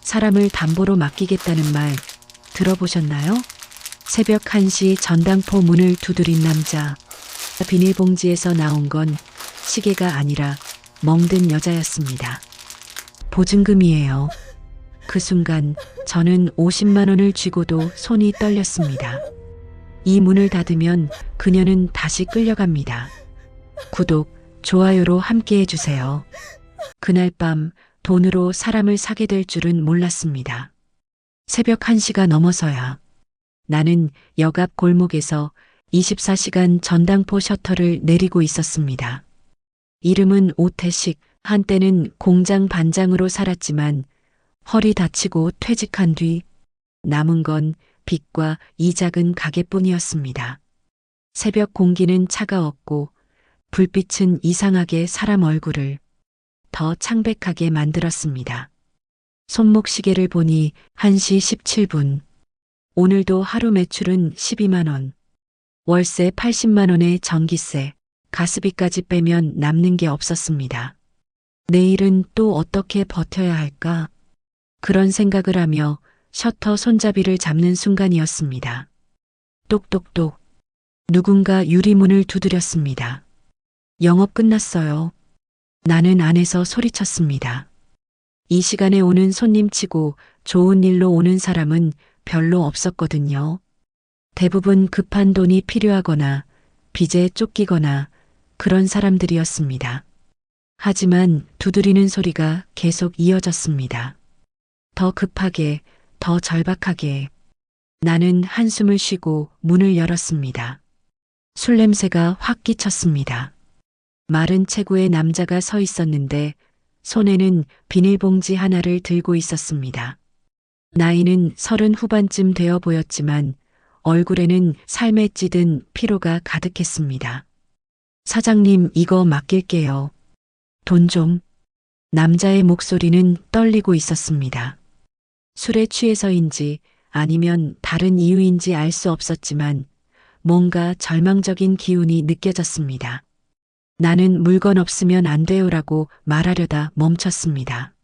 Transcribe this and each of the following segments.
사람을 담보로 맡기겠다는 말 들어보셨나요? 새벽 1시 전당포 문을 두드린 남자. 비닐봉지에서 나온 건 시계가 아니라 멍든 여자였습니다. 보증금이에요. 그 순간 저는 50만 원을 쥐고도 손이 떨렸습니다. 이 문을 닫으면 그녀는 다시 끌려갑니다. 구독, 좋아요로 함께 해주세요. 그날 밤 돈으로 사람을 사게 될 줄은 몰랐습니다. 새벽 1시가 넘어서야 나는 역 앞 골목에서 24시간 전당포 셔터를 내리고 있었습니다. 이름은 오태식, 한때는 공장 반장으로 살았지만 허리 다치고 퇴직한 뒤 남은 건 빚과 이 작은 가게뿐이었습니다. 새벽 공기는 차가웠고 불빛은 이상하게 사람 얼굴을 더 창백하게 만들었습니다. 손목 시계를 보니 1시 17분. 오늘도 하루 매출은 12만 원. 월세 80만 원에 전기세, 가스비까지 빼면 남는 게 없었습니다. 내일은 또 어떻게 버텨야 할까? 그런 생각을 하며 셔터 손잡이를 잡는 순간이었습니다. 똑똑똑. 누군가 유리문을 두드렸습니다. 영업 끝났어요. 나는 안에서 소리쳤습니다. 이 시간에 오는 손님치고 좋은 일로 오는 사람은 별로 없었거든요. 대부분 급한 돈이 필요하거나 빚에 쫓기거나 그런 사람들이었습니다. 하지만 두드리는 소리가 계속 이어졌습니다. 더 급하게, 더 절박하게. 나는 한숨을 쉬고 문을 열었습니다. 술 냄새가 확 끼쳤습니다. 마른 체구의 남자가 서 있었는데 손에는 비닐봉지 하나를 들고 있었습니다. 나이는 30 후반쯤 되어 보였지만 얼굴에는 삶에 찌든 피로가 가득했습니다. 사장님, 이거 맡길게요. 돈 좀. 남자의 목소리는 떨리고 있었습니다. 술에 취해서인지 아니면 다른 이유인지 알 수 없었지만 뭔가 절망적인 기운이 느껴졌습니다. 나는 물건 없으면 안 돼요라고 말하려다 멈췄습니다.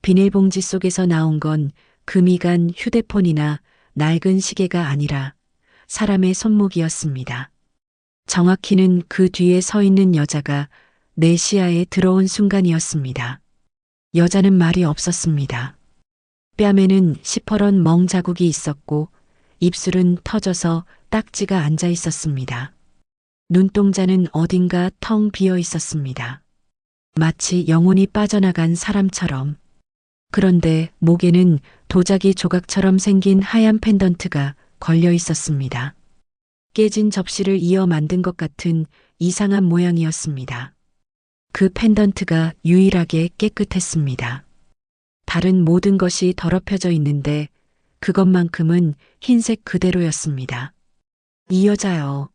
비닐봉지 속에서 나온 건 금이 간 휴대폰이나 낡은 시계가 아니라 사람의 손목이었습니다. 정확히는 그 뒤에 서 있는 여자가 내 시야에 들어온 순간이었습니다. 여자는 말이 없었습니다. 뺨에는 시퍼런 멍 자국이 있었고 입술은 터져서 딱지가 앉아 있었습니다. 눈동자는 어딘가 텅 비어 있었습니다. 마치 영혼이 빠져나간 사람처럼. 그런데 목에는 도자기 조각처럼 생긴 하얀 펜던트가 걸려 있었습니다. 깨진 접시를 이어 만든 것 같은 이상한 모양이었습니다. 그 펜던트가 유일하게 깨끗했습니다. 다른 모든 것이 더럽혀져 있는데 그것만큼은 흰색 그대로였습니다. 이 여자요.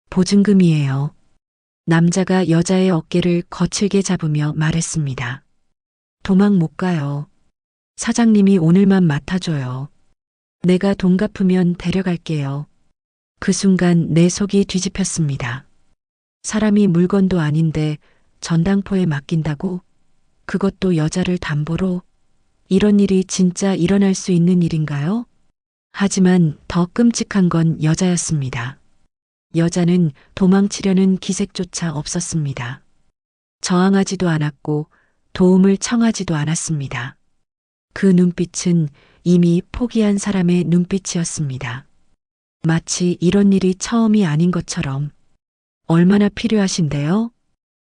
보증금이에요. 남자가 여자의 어깨를 거칠게 잡으며 말했습니다. 도망 못 가요. 사장님이 오늘만 맡아줘요. 내가 돈 갚으면 데려갈게요. 그 순간 내 속이 뒤집혔습니다. 사람이 물건도 아닌데 전당포에 맡긴다고? 그것도 여자를 담보로? 이런 일이 진짜 일어날 수 있는 일인가요? 하지만 더 끔찍한 건 여자였습니다. 여자는 도망치려는 기색조차 없었습니다. 저항하지도 않았고 도움을 청하지도 않았습니다. 그 눈빛은 이미 포기한 사람의 눈빛이었습니다. 마치 이런 일이 처음이 아닌 것처럼. 얼마나 필요하신데요?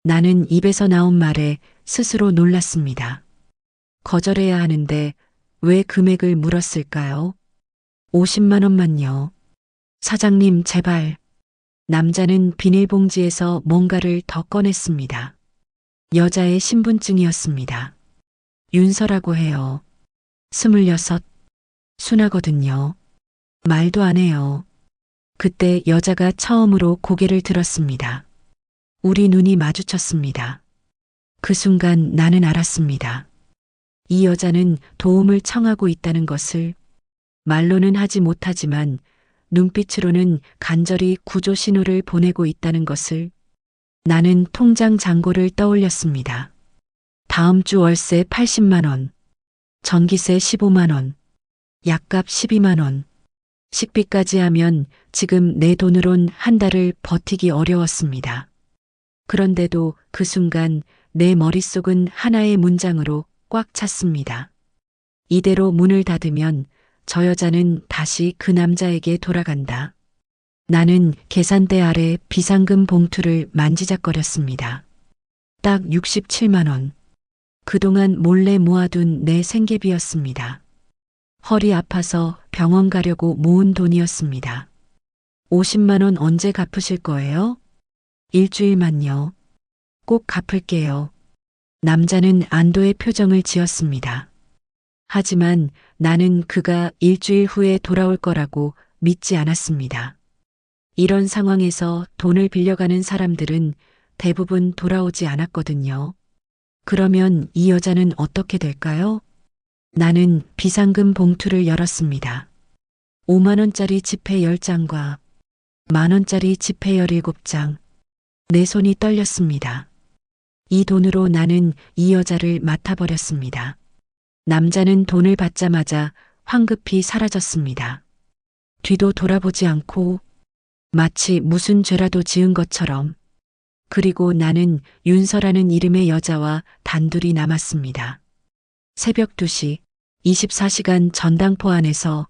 나는 입에서 나온 말에 스스로 놀랐습니다. 거절해야 하는데 왜 금액을 물었을까요? 50만 원만요. 사장님, 제발. 남자는 비닐봉지에서 뭔가를 더 꺼냈습니다. 여자의 신분증이었습니다. 윤서라고 해요. 26. 순하거든요. 말도 안 해요. 그때 여자가 처음으로 고개를 들었습니다. 우리 눈이 마주쳤습니다. 그 순간 나는 알았습니다. 이 여자는 도움을 청하고 있다는 것을. 말로는 하지 못하지만 눈빛으로는 간절히 구조 신호를 보내고 있다는 것을. 나는 통장 잔고를 떠올렸습니다. 다음 주 월세 80만 원. 전기세 15만 원, 약값 12만 원, 식비까지 하면 지금 내 돈으론 한 달을 버티기 어려웠습니다. 그런데도 그 순간 내 머릿속은 하나의 문장으로 꽉 찼습니다. 이대로 문을 닫으면 저 여자는 다시 그 남자에게 돌아간다. 나는 계산대 아래 비상금 봉투를 만지작거렸습니다. 딱 67만 원. 그동안 몰래 모아둔 내 생계비였습니다. 허리 아파서 병원 가려고 모은 돈이었습니다. 50만 원 언제 갚으실 거예요? 일주일만요. 꼭 갚을게요. 남자는 안도의 표정을 지었습니다. 하지만 나는 그가 일주일 후에 돌아올 거라고 믿지 않았습니다. 이런 상황에서 돈을 빌려가는 사람들은 대부분 돌아오지 않았거든요. 그러면 이 여자는 어떻게 될까요? 나는 비상금 봉투를 열었습니다. 5만 원짜리 지폐 10장과 만 원짜리 지폐 17장. 내 손이 떨렸습니다. 이 돈으로 나는 이 여자를 맡아버렸습니다. 남자는 돈을 받자마자 황급히 사라졌습니다. 뒤도 돌아보지 않고 마치 무슨 죄라도 지은 것처럼. 그리고 나는 윤서라는 이름의 여자와 단둘이 남았습니다. 새벽 2시, 24시간 전당포 안에서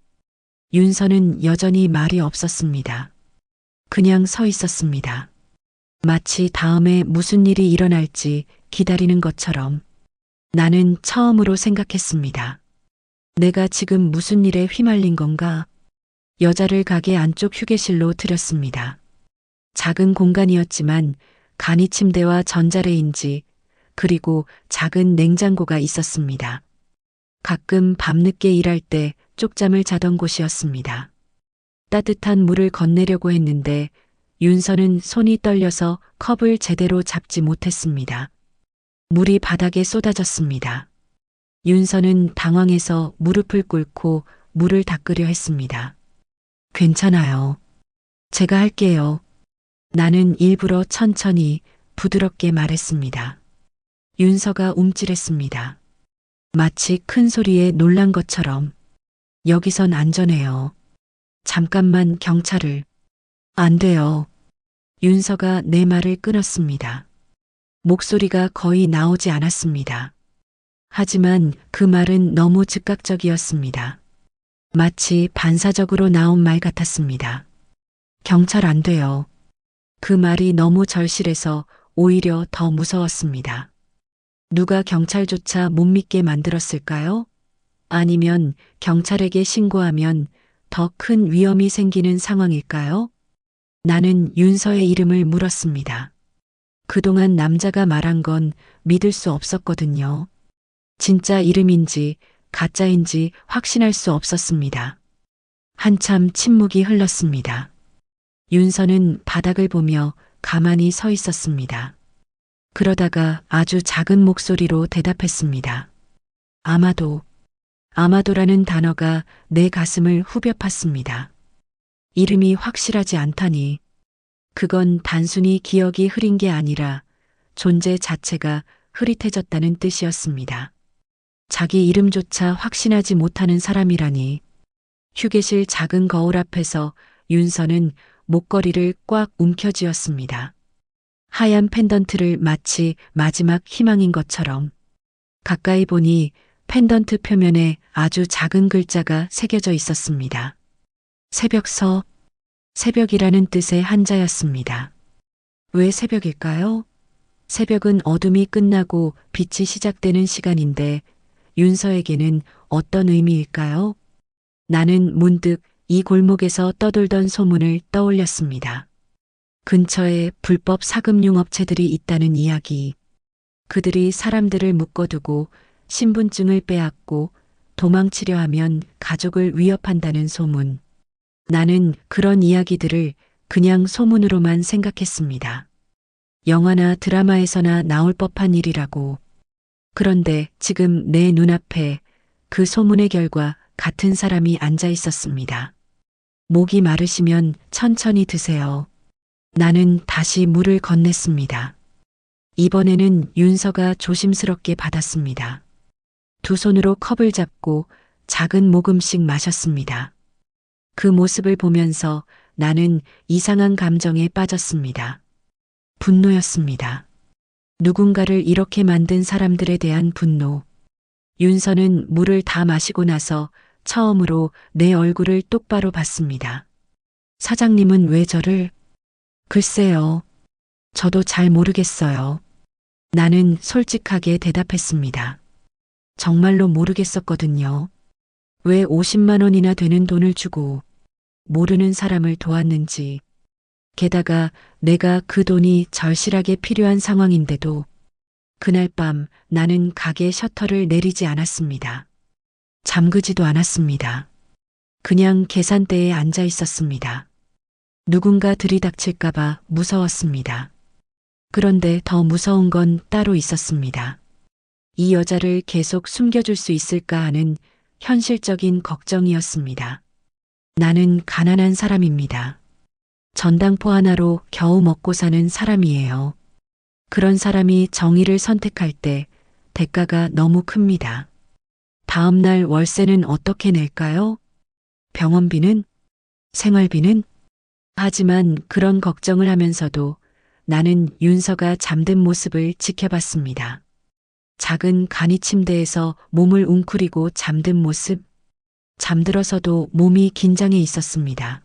윤서는 여전히 말이 없었습니다. 그냥 서 있었습니다. 마치 다음에 무슨 일이 일어날지 기다리는 것처럼. 나는 처음으로 생각했습니다. 내가 지금 무슨 일에 휘말린 건가? 여자를 가게 안쪽 휴게실로 들였습니다. 작은 공간이었지만 간이 침대와 전자레인지 그리고 작은 냉장고가 있었습니다. 가끔 밤늦게 일할 때 쪽잠을 자던 곳이었습니다. 따뜻한 물을 건네려고 했는데 윤서는 손이 떨려서 컵을 제대로 잡지 못했습니다. 물이 바닥에 쏟아졌습니다. 윤서는 당황해서 무릎을 꿇고 물을 닦으려 했습니다. 괜찮아요. 제가 할게요. 나는 일부러 천천히 부드럽게 말했습니다. 윤서가 움찔했습니다. 마치 큰 소리에 놀란 것처럼. 여기선 안전해요. 잠깐만 경찰을. 안 돼요. 윤서가 내 말을 끊었습니다. 목소리가 거의 나오지 않았습니다. 하지만 그 말은 너무 즉각적이었습니다. 마치 반사적으로 나온 말 같았습니다. 경찰 안 돼요. 그 말이 너무 절실해서 오히려 더 무서웠습니다. 누가 경찰조차 못 믿게 만들었을까요? 아니면 경찰에게 신고하면 더 큰 위험이 생기는 상황일까요? 나는 윤서의 이름을 물었습니다. 그동안 남자가 말한 건 믿을 수 없었거든요. 진짜 이름인지 가짜인지 확신할 수 없었습니다. 한참 침묵이 흘렀습니다. 윤서는 바닥을 보며 가만히 서 있었습니다. 그러다가 아주 작은 목소리로 대답했습니다. 아마도. 아마도라는 단어가 내 가슴을 후벼 팠습니다. 이름이 확실하지 않다니. 그건 단순히 기억이 흐린 게 아니라 존재 자체가 흐릿해졌다는 뜻이었습니다. 자기 이름조차 확신하지 못하는 사람이라니. 휴게실 작은 거울 앞에서 윤서는 목걸이를 꽉 움켜쥐었습니다. 하얀 펜던트를 마치 마지막 희망인 것처럼. 가까이 보니 펜던트 표면에 아주 작은 글자가 새겨져 있었습니다. 새벽서, 새벽이라는 뜻의 한자였습니다. 왜 새벽일까요? 새벽은 어둠이 끝나고 빛이 시작되는 시간인데 윤서에게는 어떤 의미일까요? 나는 문득 이 골목에서 떠돌던 소문을 떠올렸습니다. 근처에 불법 사금융 업체들이 있다는 이야기. 그들이 사람들을 묶어두고 신분증을 빼앗고 도망치려 하면 가족을 위협한다는 소문. 나는 그런 이야기들을 그냥 소문으로만 생각했습니다. 영화나 드라마에서나 나올 법한 일이라고. 그런데 지금 내 눈앞에 그 소문의 결과 같은 사람이 앉아 있었습니다. 목이 마르시면 천천히 드세요. 나는 다시 물을 건넸습니다. 이번에는 윤서가 조심스럽게 받았습니다. 두 손으로 컵을 잡고 작은 모금씩 마셨습니다. 그 모습을 보면서 나는 이상한 감정에 빠졌습니다. 분노였습니다. 누군가를 이렇게 만든 사람들에 대한 분노. 윤서는 물을 다 마시고 나서 처음으로 내 얼굴을 똑바로 봤습니다. 사장님은 왜 저를? 글쎄요. 저도 잘 모르겠어요. 나는 솔직하게 대답했습니다. 정말로 모르겠었거든요. 왜 50만 원이나 되는 돈을 주고 모르는 사람을 도왔는지. 게다가 내가 그 돈이 절실하게 필요한 상황인데도 그날 밤 나는 가게 셔터를 내리지 않았습니다. 잠그지도 않았습니다. 그냥 계산대에 앉아 있었습니다. 누군가 들이닥칠까봐 무서웠습니다. 그런데 더 무서운 건 따로 있었습니다. 이 여자를 계속 숨겨줄 수 있을까 하는 현실적인 걱정이었습니다. 나는 가난한 사람입니다. 전당포 하나로 겨우 먹고 사는 사람이에요. 그런 사람이 정의를 선택할 때 대가가 너무 큽니다. 다음 날 월세는 어떻게 낼까요? 병원비는? 생활비는? 하지만 그런 걱정을 하면서도 나는 윤서가 잠든 모습을 지켜봤습니다. 작은 간이 침대에서 몸을 웅크리고 잠든 모습. 잠들어서도 몸이 긴장해 있었습니다.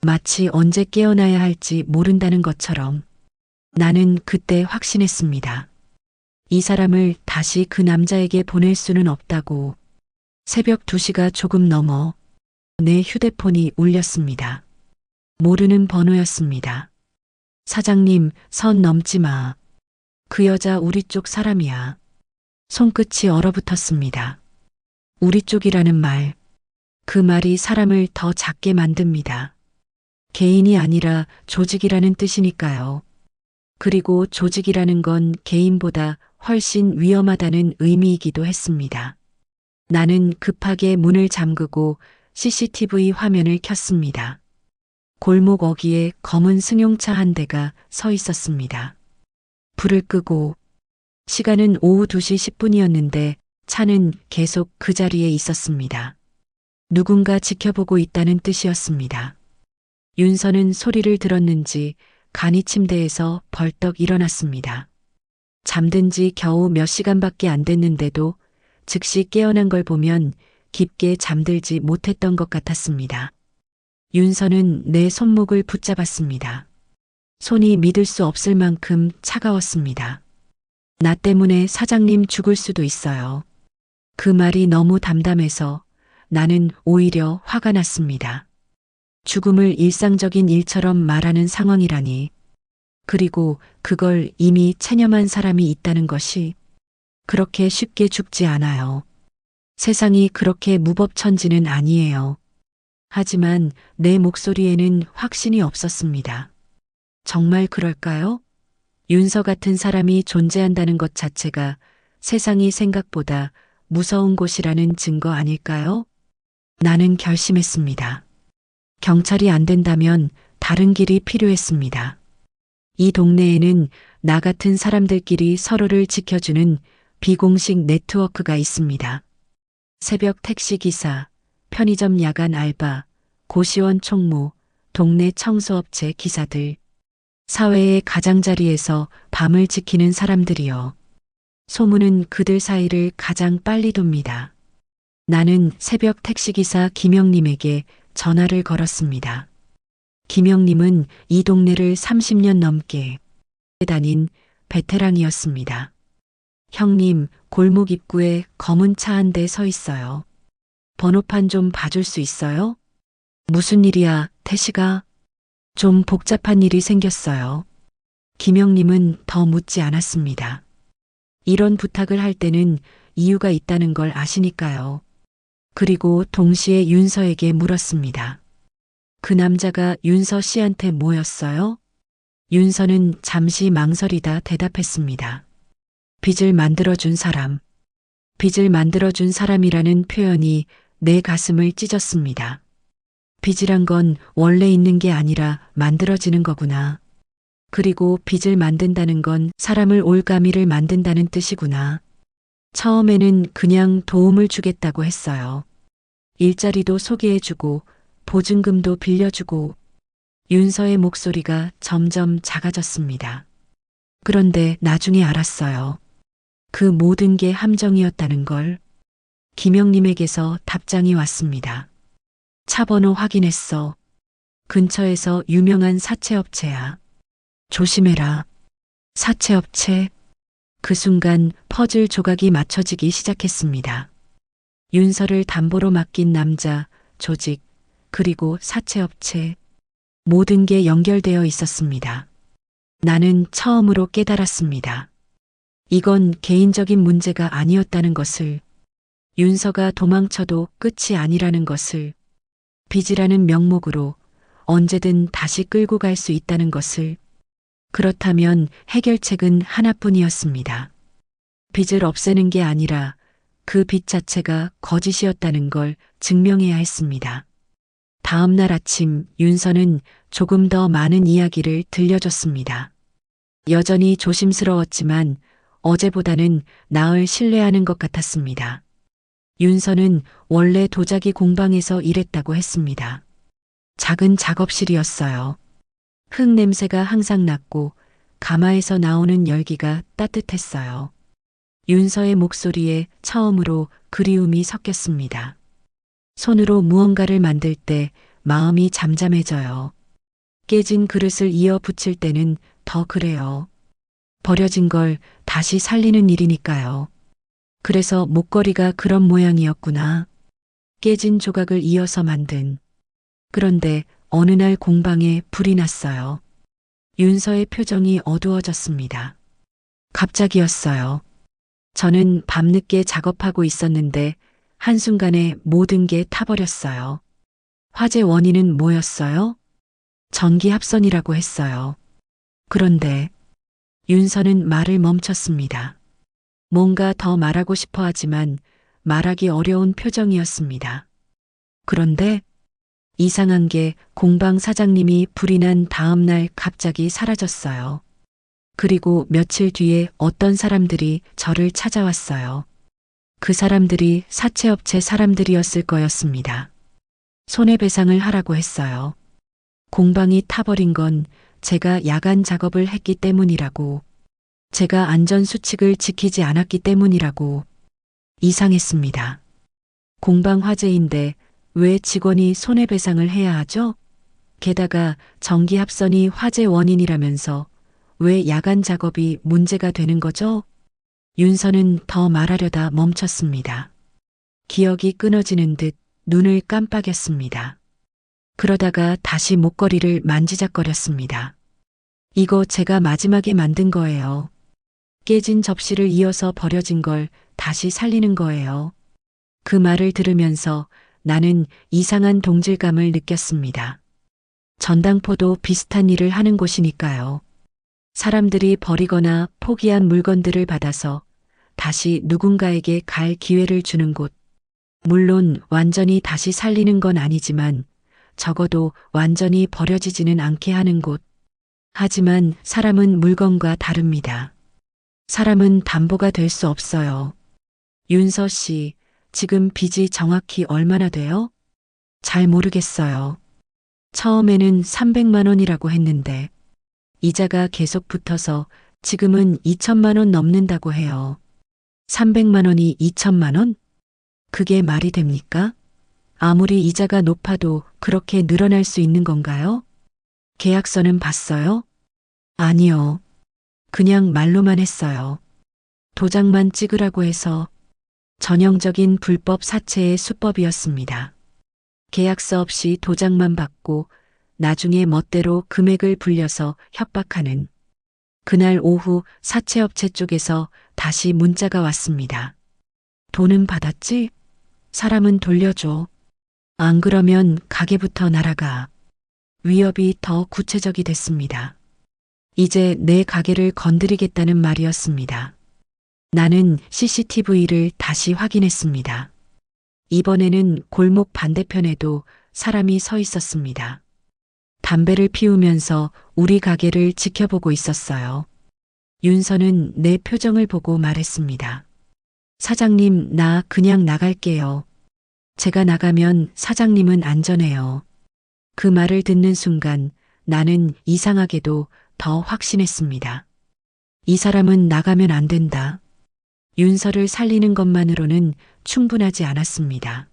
마치 언제 깨어나야 할지 모른다는 것처럼. 나는 그때 확신했습니다. 이 사람을 다시 그 남자에게 보낼 수는 없다고. 새벽 2시가 조금 넘어 내 휴대폰이 울렸습니다. 모르는 번호였습니다. 사장님, 선 넘지 마. 그 여자 우리 쪽 사람이야. 손끝이 얼어붙었습니다. 우리 쪽이라는 말. 그 말이 사람을 더 작게 만듭니다. 개인이 아니라 조직이라는 뜻이니까요. 그리고 조직이라는 건 개인보다 훨씬 위험하다는 의미이기도 했습니다. 나는 급하게 문을 잠그고 CCTV 화면을 켰습니다. 골목 어귀에 검은 승용차 한 대가 서 있었습니다. 불을 끄고 시간은 오후 2시 10분이었는데 차는 계속 그 자리에 있었습니다. 누군가 지켜보고 있다는 뜻이었습니다. 윤서는 소리를 들었는지 간이 침대에서 벌떡 일어났습니다. 잠든 지 겨우 몇 시간밖에 안 됐는데도 즉시 깨어난 걸 보면 깊게 잠들지 못했던 것 같았습니다. 윤서는 내 손목을 붙잡았습니다. 손이 믿을 수 없을 만큼 차가웠습니다. 나 때문에 사장님 죽을 수도 있어요. 그 말이 너무 담담해서 나는 오히려 화가 났습니다. 죽음을 일상적인 일처럼 말하는 상황이라니. 그리고 그걸 이미 체념한 사람이 있다는 것이. 그렇게 쉽게 죽지 않아요. 세상이 그렇게 무법천지는 아니에요. 하지만 내 목소리에는 확신이 없었습니다. 정말 그럴까요? 윤서 같은 사람이 존재한다는 것 자체가 세상이 생각보다 무서운 곳이라는 증거 아닐까요? 나는 결심했습니다. 경찰이 안 된다면 다른 길이 필요했습니다. 이 동네에는 나 같은 사람들끼리 서로를 지켜주는 비공식 네트워크가 있습니다. 새벽 택시기사, 편의점 야간 알바, 고시원 총무, 동네 청소업체 기사들, 사회의 가장자리에서 밤을 지키는 사람들이요. 소문은 그들 사이를 가장 빨리 돕니다. 나는 새벽 택시기사 김영님에게 전화를 걸었습니다. 김영님은 이 동네를 30년 넘게 다닌 베테랑이었습니다. 형님, 골목 입구에 검은 차 한 대 서 있어요. 번호판 좀 봐줄 수 있어요? 무슨 일이야, 태식아? 좀 복잡한 일이 생겼어요. 김영님은 더 묻지 않았습니다. 이런 부탁을 할 때는 이유가 있다는 걸 아시니까요. 그리고 동시에 윤서에게 물었습니다. 그 남자가 윤서 씨한테 뭐였어요? 윤서는 잠시 망설이다 대답했습니다. 빚을 만들어준 사람. 빚을 만들어준 사람이라는 표현이 내 가슴을 찢었습니다. 빚이란 건 원래 있는 게 아니라 만들어지는 거구나. 그리고 빚을 만든다는 건 사람을 올가미를 만든다는 뜻이구나. 처음에는 그냥 도움을 주겠다고 했어요. 일자리도 소개해주고 보증금도 빌려주고. 윤서의 목소리가 점점 작아졌습니다. 그런데 나중에 알았어요. 그 모든 게 함정이었다는 걸. 김영림에게서 답장이 왔습니다. 차 번호 확인했어. 근처에서 유명한 사채업체야. 조심해라. 사채업체. 그 순간 퍼즐 조각이 맞춰지기 시작했습니다. 윤서를 담보로 맡긴 남자, 조직, 그리고 사채업체. 모든 게 연결되어 있었습니다. 나는 처음으로 깨달았습니다. 이건 개인적인 문제가 아니었다는 것을, 윤서가 도망쳐도 끝이 아니라는 것을, 빚이라는 명목으로 언제든 다시 끌고 갈 수 있다는 것을. 그렇다면 해결책은 하나뿐이었습니다. 빚을 없애는 게 아니라 그 빚 자체가 거짓이었다는 걸 증명해야 했습니다. 다음 날 아침 윤서는 조금 더 많은 이야기를 들려줬습니다. 여전히 조심스러웠지만 어제보다는 나을 신뢰하는 것 같았습니다. 윤서는 원래 도자기 공방에서 일했다고 했습니다. 작은 작업실이었어요. 흙 냄새가 항상 났고 가마에서 나오는 열기가 따뜻했어요. 윤서의 목소리에 처음으로 그리움이 섞였습니다. 손으로 무언가를 만들 때 마음이 잠잠해져요. 깨진 그릇을 이어 붙일 때는 더 그래요. 버려진 걸 다시 살리는 일이니까요. 그래서 목걸이가 그런 모양이었구나. 깨진 조각을 이어서 만든. 그런데 어느 날 공방에 불이 났어요. 윤서의 표정이 어두워졌습니다. 갑자기였어요. 저는 밤늦게 작업하고 있었는데 한순간에 모든 게 타버렸어요. 화재 원인은 뭐였어요? 전기 합선이라고 했어요. 그런데 윤서는 말을 멈췄습니다. 뭔가 더 말하고 싶어 하지만 말하기 어려운 표정이었습니다. 그런데 이상한 게 공방 사장님이 불이 난 다음 날 갑자기 사라졌어요. 그리고 며칠 뒤에 어떤 사람들이 저를 찾아왔어요. 그 사람들이 사채업체 사람들이었을 거였습니다. 손해배상을 하라고 했어요. 공방이 타버린 건 제가 야간 작업을 했기 때문이라고. 제가 안전수칙을 지키지 않았기 때문이라고. 이상했습니다. 공방 화재인데 왜 직원이 손해배상을 해야 하죠? 게다가 전기 합선이 화재 원인이라면서 왜 야간 작업이 문제가 되는 거죠? 윤서는 더 말하려다 멈췄습니다. 기억이 끊어지는 듯 눈을 깜빡였습니다. 그러다가 다시 목걸이를 만지작거렸습니다. 이거 제가 마지막에 만든 거예요. 깨진 접시를 이어서 버려진 걸 다시 살리는 거예요. 그 말을 들으면서 나는 이상한 동질감을 느꼈습니다. 전당포도 비슷한 일을 하는 곳이니까요. 사람들이 버리거나 포기한 물건들을 받아서 다시 누군가에게 갈 기회를 주는 곳. 물론 완전히 다시 살리는 건 아니지만 적어도 완전히 버려지지는 않게 하는 곳. 하지만 사람은 물건과 다릅니다. 사람은 담보가 될 수 없어요. 윤서 씨, 지금 빚이 정확히 얼마나 돼요? 잘 모르겠어요. 처음에는 300만 원이라고 했는데 이자가 계속 붙어서 지금은 2천만 원 넘는다고 해요. 300만 원이 2천만 원? 그게 말이 됩니까? 아무리 이자가 높아도 그렇게 늘어날 수 있는 건가요? 계약서는 봤어요? 아니요. 그냥 말로만 했어요. 도장만 찍으라고 해서. 전형적인 불법 사채의 수법이었습니다. 계약서 없이 도장만 받고 나중에 멋대로 금액을 불려서 협박하는. 그날 오후 사채업체 쪽에서 다시 문자가 왔습니다. 돈은 받았지? 사람은 돌려줘. 안 그러면 가게부터 날아가. 위협이 더 구체적이 됐습니다. 이제 내 가게를 건드리겠다는 말이었습니다. 나는 CCTV를 다시 확인했습니다. 이번에는 골목 반대편에도 사람이 서 있었습니다. 담배를 피우면서 우리 가게를 지켜보고 있었어요. 윤서는 내 표정을 보고 말했습니다. 사장님, 나 그냥 나갈게요. 제가 나가면 사장님은 안전해요. 그 말을 듣는 순간 나는 이상하게도 더 확신했습니다. 이 사람은 나가면 안 된다. 윤서를 살리는 것만으로는 충분하지 않았습니다.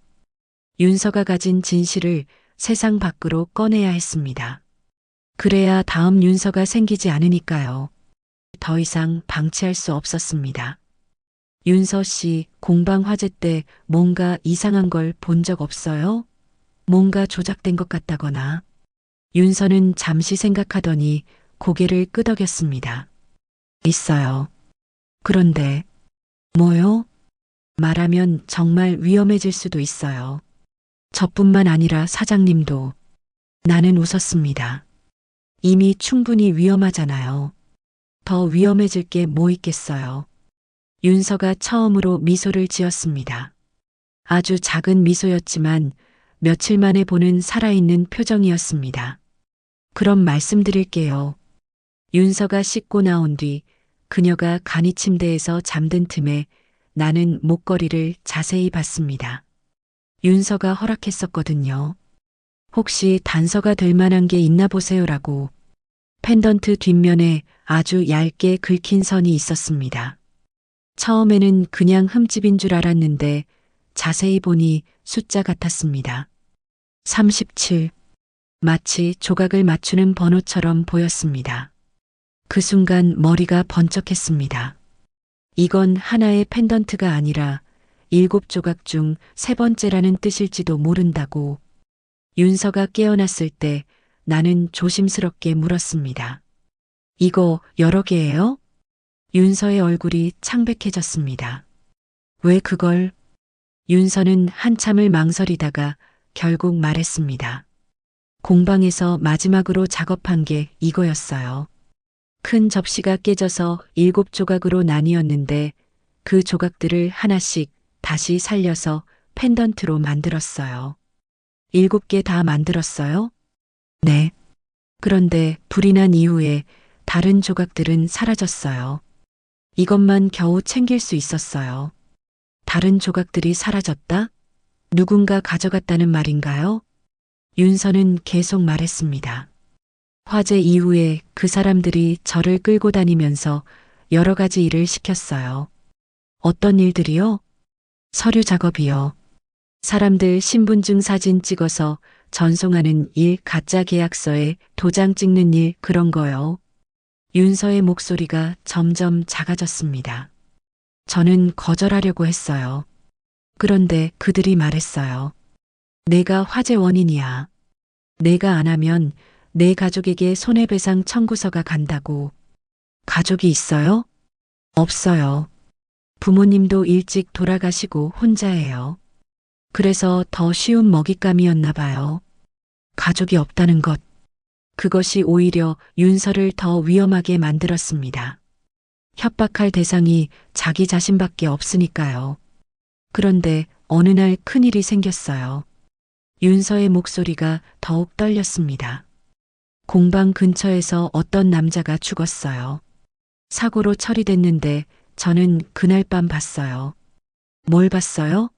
윤서가 가진 진실을 세상 밖으로 꺼내야 했습니다. 그래야 다음 윤서가 생기지 않으니까요. 더 이상 방치할 수 없었습니다. 윤서 씨, 공방 화재 때 뭔가 이상한 걸 본 적 없어요? 뭔가 조작된 것 같다거나. 윤서는 잠시 생각하더니 고개를 끄덕였습니다. 있어요. 그런데, 뭐요? 말하면 정말 위험해질 수도 있어요. 저뿐만 아니라 사장님도. 나는 웃었습니다. 이미 충분히 위험하잖아요. 더 위험해질 게 뭐 있겠어요. 윤서가 처음으로 미소를 지었습니다. 아주 작은 미소였지만 며칠 만에 보는 살아있는 표정이었습니다. 그럼 말씀드릴게요. 윤서가 씻고 나온 뒤 그녀가 간이 침대에서 잠든 틈에 나는 목걸이를 자세히 봤습니다. 윤서가 허락했었거든요. 혹시 단서가 될 만한 게 있나 보세요라고. 펜던트 뒷면에 아주 얇게 긁힌 선이 있었습니다. 처음에는 그냥 흠집인 줄 알았는데 자세히 보니 숫자 같았습니다. 37. 마치 조각을 맞추는 번호처럼 보였습니다. 그 순간 머리가 번쩍했습니다. 이건 하나의 펜던트가 아니라 7조각 중 3번째라는 뜻일지도 모른다고. 윤서가 깨어났을 때 나는 조심스럽게 물었습니다. 이거 여러 개예요? 윤서의 얼굴이 창백해졌습니다. 왜 그걸? 윤서는 한참을 망설이다가 결국 말했습니다. 공방에서 마지막으로 작업한 게 이거였어요. 큰 접시가 깨져서 7조각으로 나뉘었는데 그 조각들을 하나씩 다시 살려서 펜던트로 만들었어요. 7개 다 만들었어요? 네. 그런데 불이 난 이후에 다른 조각들은 사라졌어요. 이것만 겨우 챙길 수 있었어요. 다른 조각들이 사라졌다? 누군가 가져갔다는 말인가요? 윤서는 계속 말했습니다. 화재 이후에 그 사람들이 저를 끌고 다니면서 여러 가지 일을 시켰어요. 어떤 일들이요? 서류 작업이요. 사람들 신분증 사진 찍어서 전송하는 일, 가짜 계약서에 도장 찍는 일, 그런 거요. 윤서의 목소리가 점점 작아졌습니다. 저는 거절하려고 했어요. 그런데 그들이 말했어요. 내가 화재 원인이야. 내가 안 하면 내 가족에게 손해배상 청구서가 간다고. 가족이 있어요? 없어요. 부모님도 일찍 돌아가시고 혼자예요. 그래서 더 쉬운 먹잇감이었나 봐요. 가족이 없다는 것. 그것이 오히려 윤서를 더 위험하게 만들었습니다. 협박할 대상이 자기 자신밖에 없으니까요. 그런데 어느 날 큰일이 생겼어요. 윤서의 목소리가 더욱 떨렸습니다. 공방 근처에서 어떤 남자가 죽었어요. 사고로 처리됐는데 저는 그날 밤 봤어요. 뭘 봤어요?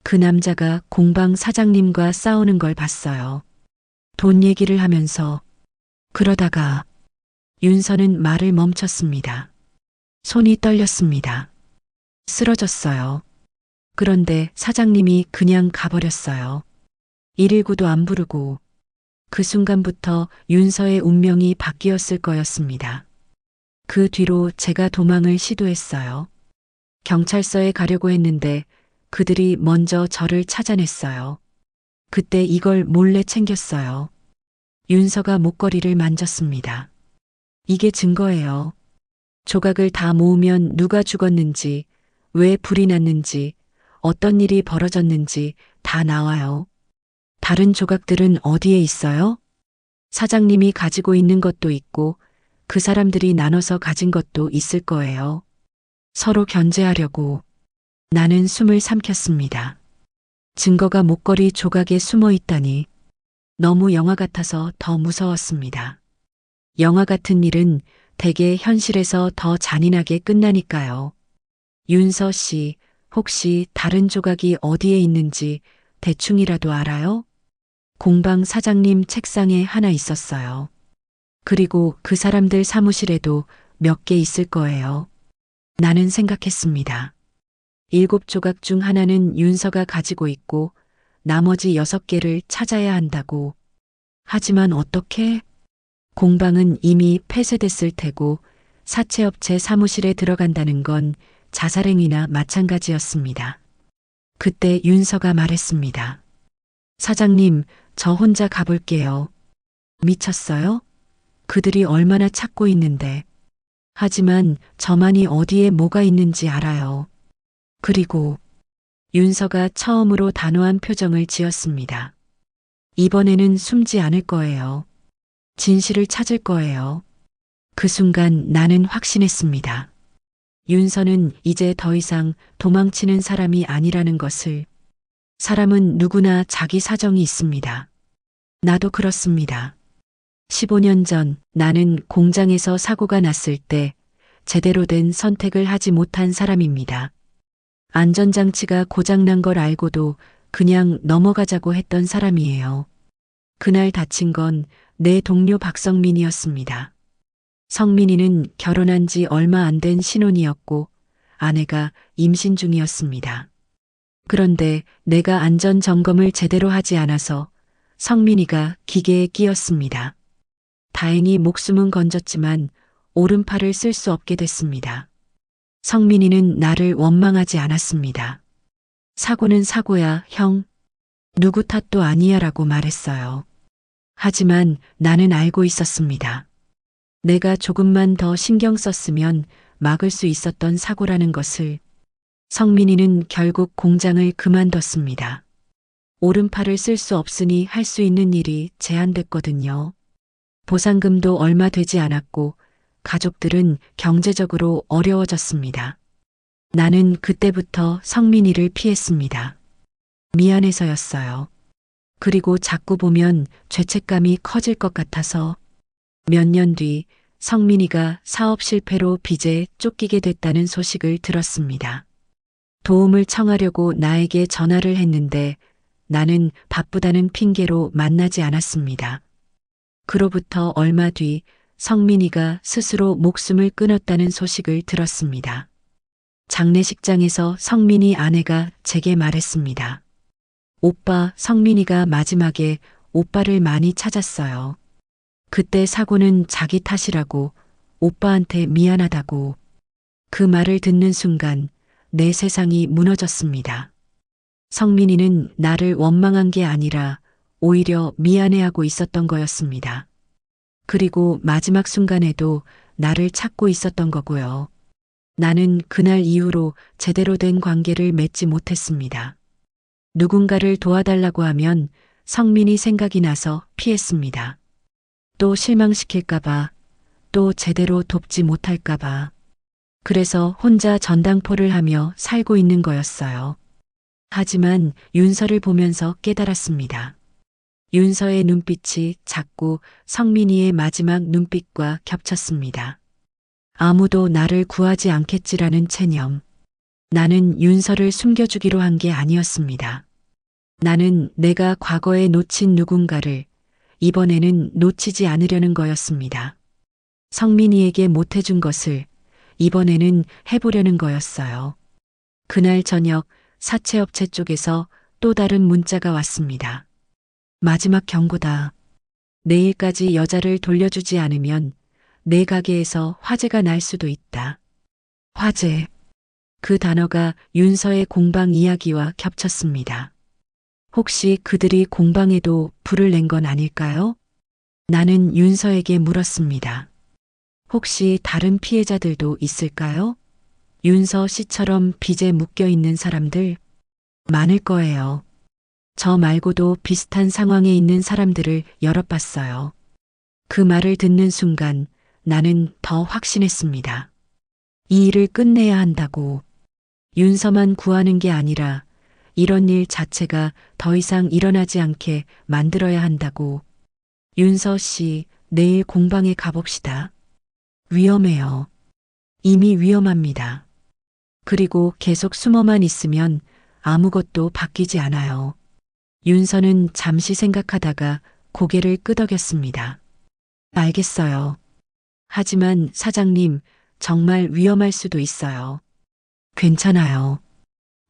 그 남자가 공방 사장님과 싸우는 걸 봤어요. 돈 얘기를 하면서. 그러다가 윤서는 말을 멈췄습니다. 손이 떨렸습니다. 쓰러졌어요. 그런데 사장님이 그냥 가버렸어요. 119도 안 부르고. 그 순간부터 윤서의 운명이 바뀌었을 거였습니다. 그 뒤로 제가 도망을 시도했어요. 경찰서에 가려고 했는데 그들이 먼저 저를 찾아냈어요. 그때 이걸 몰래 챙겼어요. 윤서가 목걸이를 만졌습니다. 이게 증거예요. 조각을 다 모으면 누가 죽었는지, 왜 불이 났는지, 어떤 일이 벌어졌는지 다 나와요. 다른 조각들은 어디에 있어요? 사장님이 가지고 있는 것도 있고 그 사람들이 나눠서 가진 것도 있을 거예요. 서로 견제하려고. 나는 숨을 삼켰습니다. 증거가 목걸이 조각에 숨어 있다니. 너무 영화 같아서 더 무서웠습니다. 영화 같은 일은 대개 현실에서 더 잔인하게 끝나니까요. 윤서 씨, 혹시 다른 조각이 어디에 있는지 대충이라도 알아요? 공방 사장님 책상에 하나 있었어요. 그리고 그 사람들 사무실에도 몇 개 있을 거예요. 나는 생각했습니다. 7조각 중 하나는 윤서가 가지고 있고 나머지 6개를 찾아야 한다고. 하지만 어떻게? 공방은 이미 폐쇄됐을 테고 사채업체 사무실에 들어간다는 건 자살행위나 마찬가지였습니다. 그때 윤서가 말했습니다. 사장님, 저 혼자 가볼게요. 미쳤어요? 그들이 얼마나 찾고 있는데. 하지만 저만이 어디에 뭐가 있는지 알아요. 그리고 윤서가 처음으로 단호한 표정을 지었습니다. 이번에는 숨지 않을 거예요. 진실을 찾을 거예요. 그 순간 나는 확신했습니다. 윤서는 이제 더 이상 도망치는 사람이 아니라는 것을. 사람은 누구나 자기 사정이 있습니다. 나도 그렇습니다. 15년 전 나는 공장에서 사고가 났을 때 제대로 된 선택을 하지 못한 사람입니다. 안전장치가 고장난 걸 알고도 그냥 넘어가자고 했던 사람이에요. 그날 다친 건 내 동료 박성민이었습니다. 성민이는 결혼한 지 얼마 안 된 신혼이었고 아내가 임신 중이었습니다. 그런데 내가 안전 점검을 제대로 하지 않아서 성민이가 기계에 끼었습니다. 다행히 목숨은 건졌지만 오른팔을 쓸 수 없게 됐습니다. 성민이는 나를 원망하지 않았습니다. 사고는 사고야, 형. 누구 탓도 아니야 라고 말했어요. 하지만 나는 알고 있었습니다. 내가 조금만 더 신경 썼으면 막을 수 있었던 사고라는 것을. 성민이는 결국 공장을 그만뒀습니다. 오른팔을 쓸 수 없으니 할 수 있는 일이 제한됐거든요. 보상금도 얼마 되지 않았고 가족들은 경제적으로 어려워졌습니다. 나는 그때부터 성민이를 피했습니다. 미안해서였어요. 그리고 자꾸 보면 죄책감이 커질 것 같아서. 몇 년 뒤 성민이가 사업 실패로 빚에 쫓기게 됐다는 소식을 들었습니다. 도움을 청하려고 나에게 전화를 했는데 나는 바쁘다는 핑계로 만나지 않았습니다. 그로부터 얼마 뒤 성민이가 스스로 목숨을 끊었다는 소식을 들었습니다. 장례식장에서 성민이 아내가 제게 말했습니다. 오빠, 성민이가 마지막에 오빠를 많이 찾았어요. 그때 사고는 자기 탓이라고, 오빠한테 미안하다고. 그 말을 듣는 순간 내 세상이 무너졌습니다. 성민이는 나를 원망한 게 아니라 오히려 미안해하고 있었던 거였습니다. 그리고 마지막 순간에도 나를 찾고 있었던 거고요. 나는 그날 이후로 제대로 된 관계를 맺지 못했습니다. 누군가를 도와달라고 하면 성민이 생각이 나서 피했습니다. 또 실망시킬까봐, 또 제대로 돕지 못할까봐. 그래서 혼자 전당포를 하며 살고 있는 거였어요. 하지만 윤서를 보면서 깨달았습니다. 윤서의 눈빛이 자꾸 성민이의 마지막 눈빛과 겹쳤습니다. 아무도 나를 구하지 않겠지라는 체념. 나는 윤서를 숨겨주기로 한 게 아니었습니다. 나는 내가 과거에 놓친 누군가를 이번에는 놓치지 않으려는 거였습니다. 성민이에게 못해준 것을 이번에는 해보려는 거였어요. 그날 저녁 사채업체 쪽에서 또 다른 문자가 왔습니다. 마지막 경고다. 내일까지 여자를 돌려주지 않으면 내 가게에서 화재가 날 수도 있다. 화재. 그 단어가 윤서의 공방 이야기와 겹쳤습니다. 혹시 그들이 공방에도 불을 낸 건 아닐까요? 나는 윤서에게 물었습니다. 혹시 다른 피해자들도 있을까요? 윤서 씨처럼 빚에 묶여 있는 사람들 많을 거예요. 저 말고도 비슷한 상황에 있는 사람들을 여럿 봤어요. 그 말을 듣는 순간 나는 더 확신했습니다. 이 일을 끝내야 한다고. 윤서만 구하는 게 아니라 이런 일 자체가 더 이상 일어나지 않게 만들어야 한다고. 윤서 씨, 내일 공방에 가봅시다. 위험해요. 이미 위험합니다. 그리고 계속 숨어만 있으면 아무것도 바뀌지 않아요. 윤서는 잠시 생각하다가 고개를 끄덕였습니다. 알겠어요. 하지만 사장님, 정말 위험할 수도 있어요. 괜찮아요.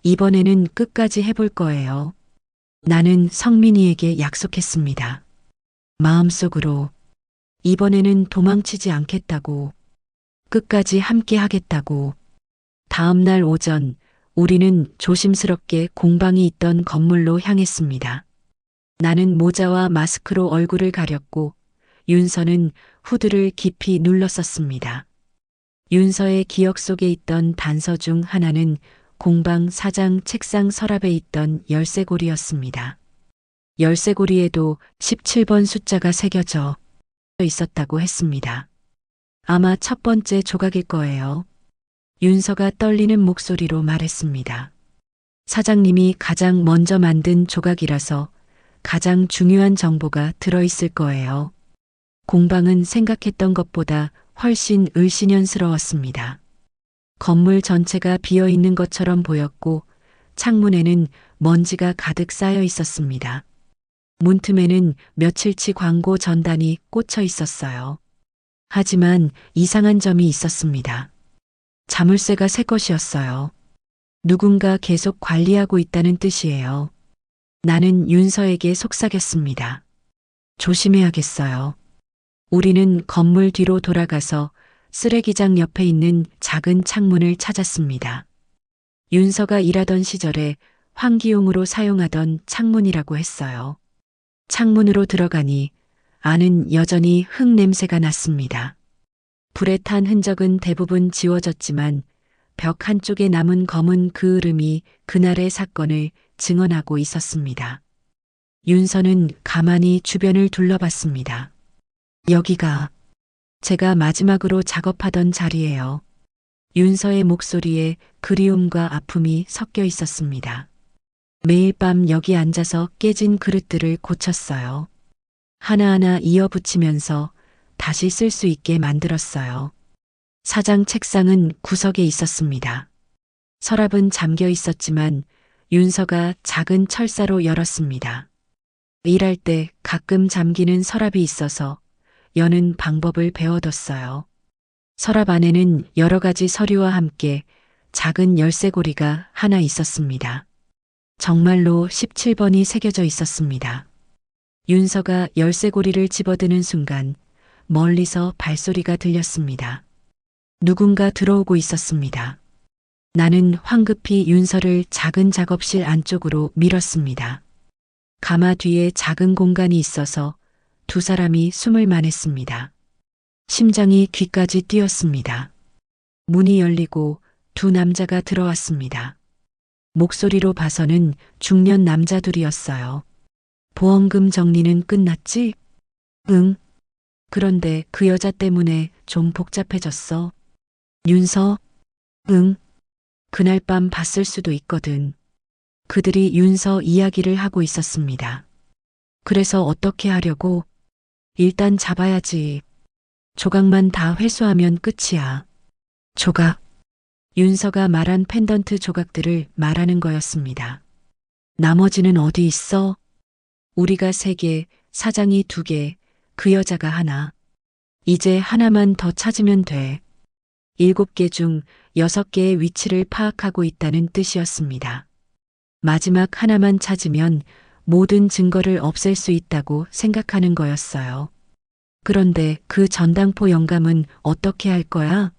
이번에는 끝까지 해볼 거예요. 나는 성민이에게 약속했습니다. 마음속으로 이번에는 도망치지 않겠다고, 끝까지 함께 하겠다고. 다음 날 오전, 우리는 조심스럽게 공방이 있던 건물로 향했습니다. 나는 모자와 마스크로 얼굴을 가렸고, 윤서는 후드를 깊이 눌렀었습니다. 윤서의 기억 속에 있던 단서 중 하나는 공방 사장 책상 서랍에 있던 열쇠고리였습니다. 열쇠고리에도 17번 숫자가 새겨져 있었다고 했습니다. 아마 첫 번째 조각일 거예요. 윤서가 떨리는 목소리로 말했습니다. 사장님이 가장 먼저 만든 조각이라서 가장 중요한 정보가 들어있을 거예요. 공방은 생각했던 것보다 훨씬 을씨년스러웠습니다. 건물 전체가 비어 있는 것처럼 보였고 창문에는 먼지가 가득 쌓여 있었습니다. 문틈에는 며칠치 광고 전단이 꽂혀 있었어요. 하지만 이상한 점이 있었습니다. 자물쇠가 새 것이었어요. 누군가 계속 관리하고 있다는 뜻이에요. 나는 윤서에게 속삭였습니다. 조심해야겠어요. 우리는 건물 뒤로 돌아가서 쓰레기장 옆에 있는 작은 창문을 찾았습니다. 윤서가 일하던 시절에 환기용으로 사용하던 창문이라고 했어요. 창문으로 들어가니 안은 여전히 흙 냄새가 났습니다. 불에 탄 흔적은 대부분 지워졌지만 벽 한쪽에 남은 검은 그을음이 그날의 사건을 증언하고 있었습니다. 윤서는 가만히 주변을 둘러봤습니다. 여기가 제가 마지막으로 작업하던 자리예요. 윤서의 목소리에 그리움과 아픔이 섞여 있었습니다. 매일 밤 여기 앉아서 깨진 그릇들을 고쳤어요. 하나하나 이어붙이면서 다시 쓸 수 있게 만들었어요. 사장 책상은 구석에 있었습니다. 서랍은 잠겨 있었지만 윤서가 작은 철사로 열었습니다. 일할 때 가끔 잠기는 서랍이 있어서 여는 방법을 배워뒀어요. 서랍 안에는 여러 가지 서류와 함께 작은 열쇠고리가 하나 있었습니다. 정말로 17번이 새겨져 있었습니다. 윤서가 열쇠고리를 집어드는 순간 멀리서 발소리가 들렸습니다. 누군가 들어오고 있었습니다. 나는 황급히 윤서를 작은 작업실 안쪽으로 밀었습니다. 가마 뒤에 작은 공간이 있어서 두 사람이 숨을 만했습니다. 심장이 귀까지 뛰었습니다. 문이 열리고 두 남자가 들어왔습니다. 목소리로 봐서는 중년 남자 둘이었어요. 보험금 정리는 끝났지? 응. 그런데 그 여자 때문에 좀 복잡해졌어. 윤서? 응. 그날 밤 봤을 수도 있거든. 그들이 윤서 이야기를 하고 있었습니다. 그래서 어떻게 하려고? 일단 잡아야지. 조각만 다 회수하면 끝이야. 조각. 윤서가 말한 펜던트 조각들을 말하는 거였습니다. 나머지는 어디 있어? 우리가 3개, 사장이 2개, 그 여자가 하나. 이제 하나만 더 찾으면 돼. 7개 중 6개의 위치를 파악하고 있다는 뜻이었습니다. 마지막 하나만 찾으면 모든 증거를 없앨 수 있다고 생각하는 거였어요. 그런데 그 전당포 영감은 어떻게 할 거야?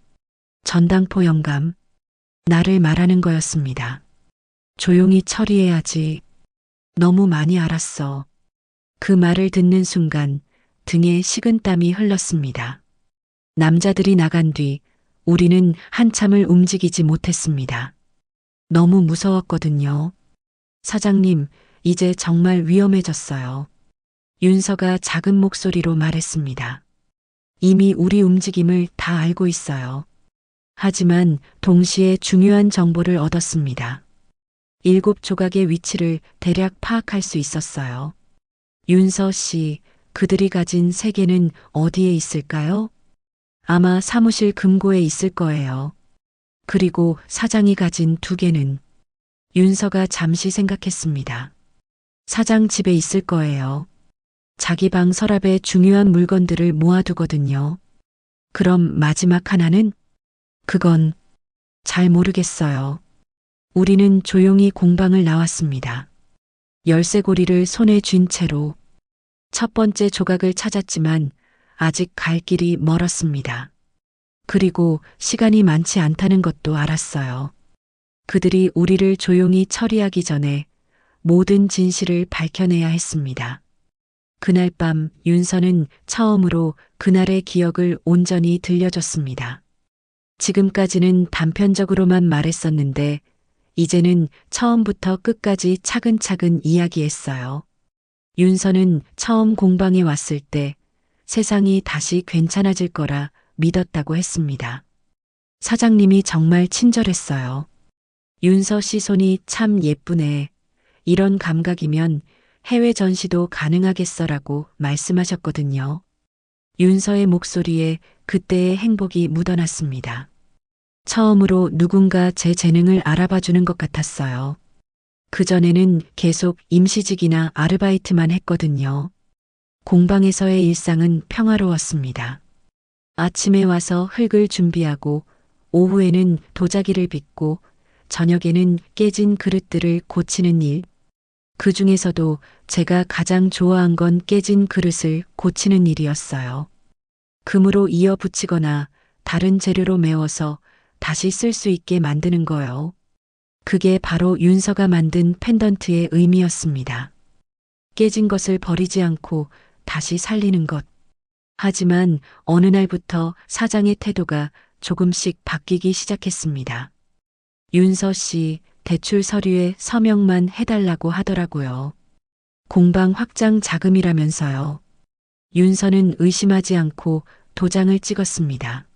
전당포 영감. 나를 말하는 거였습니다. 조용히 처리해야지. 너무 많이 알았어. 그 말을 듣는 순간 등에 식은땀이 흘렀습니다. 남자들이 나간 뒤 우리는 한참을 움직이지 못했습니다. 너무 무서웠거든요. 사장님, 이제 정말 위험해졌어요. 윤서가 작은 목소리로 말했습니다. 이미 우리 움직임을 다 알고 있어요. 하지만 동시에 중요한 정보를 얻었습니다. 7조각의 위치를 대략 파악할 수 있었어요. 윤서 씨, 그들이 가진 세계는 어디에 있을까요? 아마 사무실 금고에 있을 거예요. 그리고 사장이 가진 두 개는 윤서가 잠시 생각했습니다. 사장 집에 있을 거예요. 자기 방 서랍에 중요한 물건들을 모아두거든요. 그럼 마지막 하나는? 그건 잘 모르겠어요. 우리는 조용히 공방을 나왔습니다. 열쇠고리를 손에 쥔 채로 첫 번째 조각을 찾았지만 아직 갈 길이 멀었습니다. 그리고 시간이 많지 않다는 것도 알았어요. 그들이 우리를 조용히 처리하기 전에 모든 진실을 밝혀내야 했습니다. 그날 밤 윤서는 처음으로 그날의 기억을 온전히 들려줬습니다. 지금까지는 단편적으로만 말했었는데 이제는 처음부터 끝까지 차근차근 이야기했어요. 윤서는 처음 공방에 왔을 때 세상이 다시 괜찮아질 거라 믿었다고 했습니다. 사장님이 정말 친절했어요. 윤서 씨 손이 참 예쁘네. 이런 감각이면 해외 전시도 가능하겠어라고 말씀하셨거든요. 윤서의 목소리에 그때의 행복이 묻어났습니다. 처음으로 누군가 제 재능을 알아봐 주는 것 같았어요. 그전에는 계속 임시직이나 아르바이트만 했거든요. 공방에서의 일상은 평화로웠습니다. 아침에 와서 흙을 준비하고 오후에는 도자기를 빚고 저녁에는 깨진 그릇들을 고치는 일. 그 중에서도 제가 가장 좋아한 건 깨진 그릇을 고치는 일이었어요. 금으로 이어 붙이거나 다른 재료로 메워서 다시 쓸 수 있게 만드는 거요. 그게 바로 윤서가 만든 펜던트의 의미였습니다. 깨진 것을 버리지 않고 다시 살리는 것. 하지만 어느 날부터 사장의 태도가 조금씩 바뀌기 시작했습니다. 윤서 씨, 대출 서류에 서명만 해달라고 하더라고요. 공방 확장 자금이라면서요. 윤서는 의심하지 않고 도장을 찍었습니다.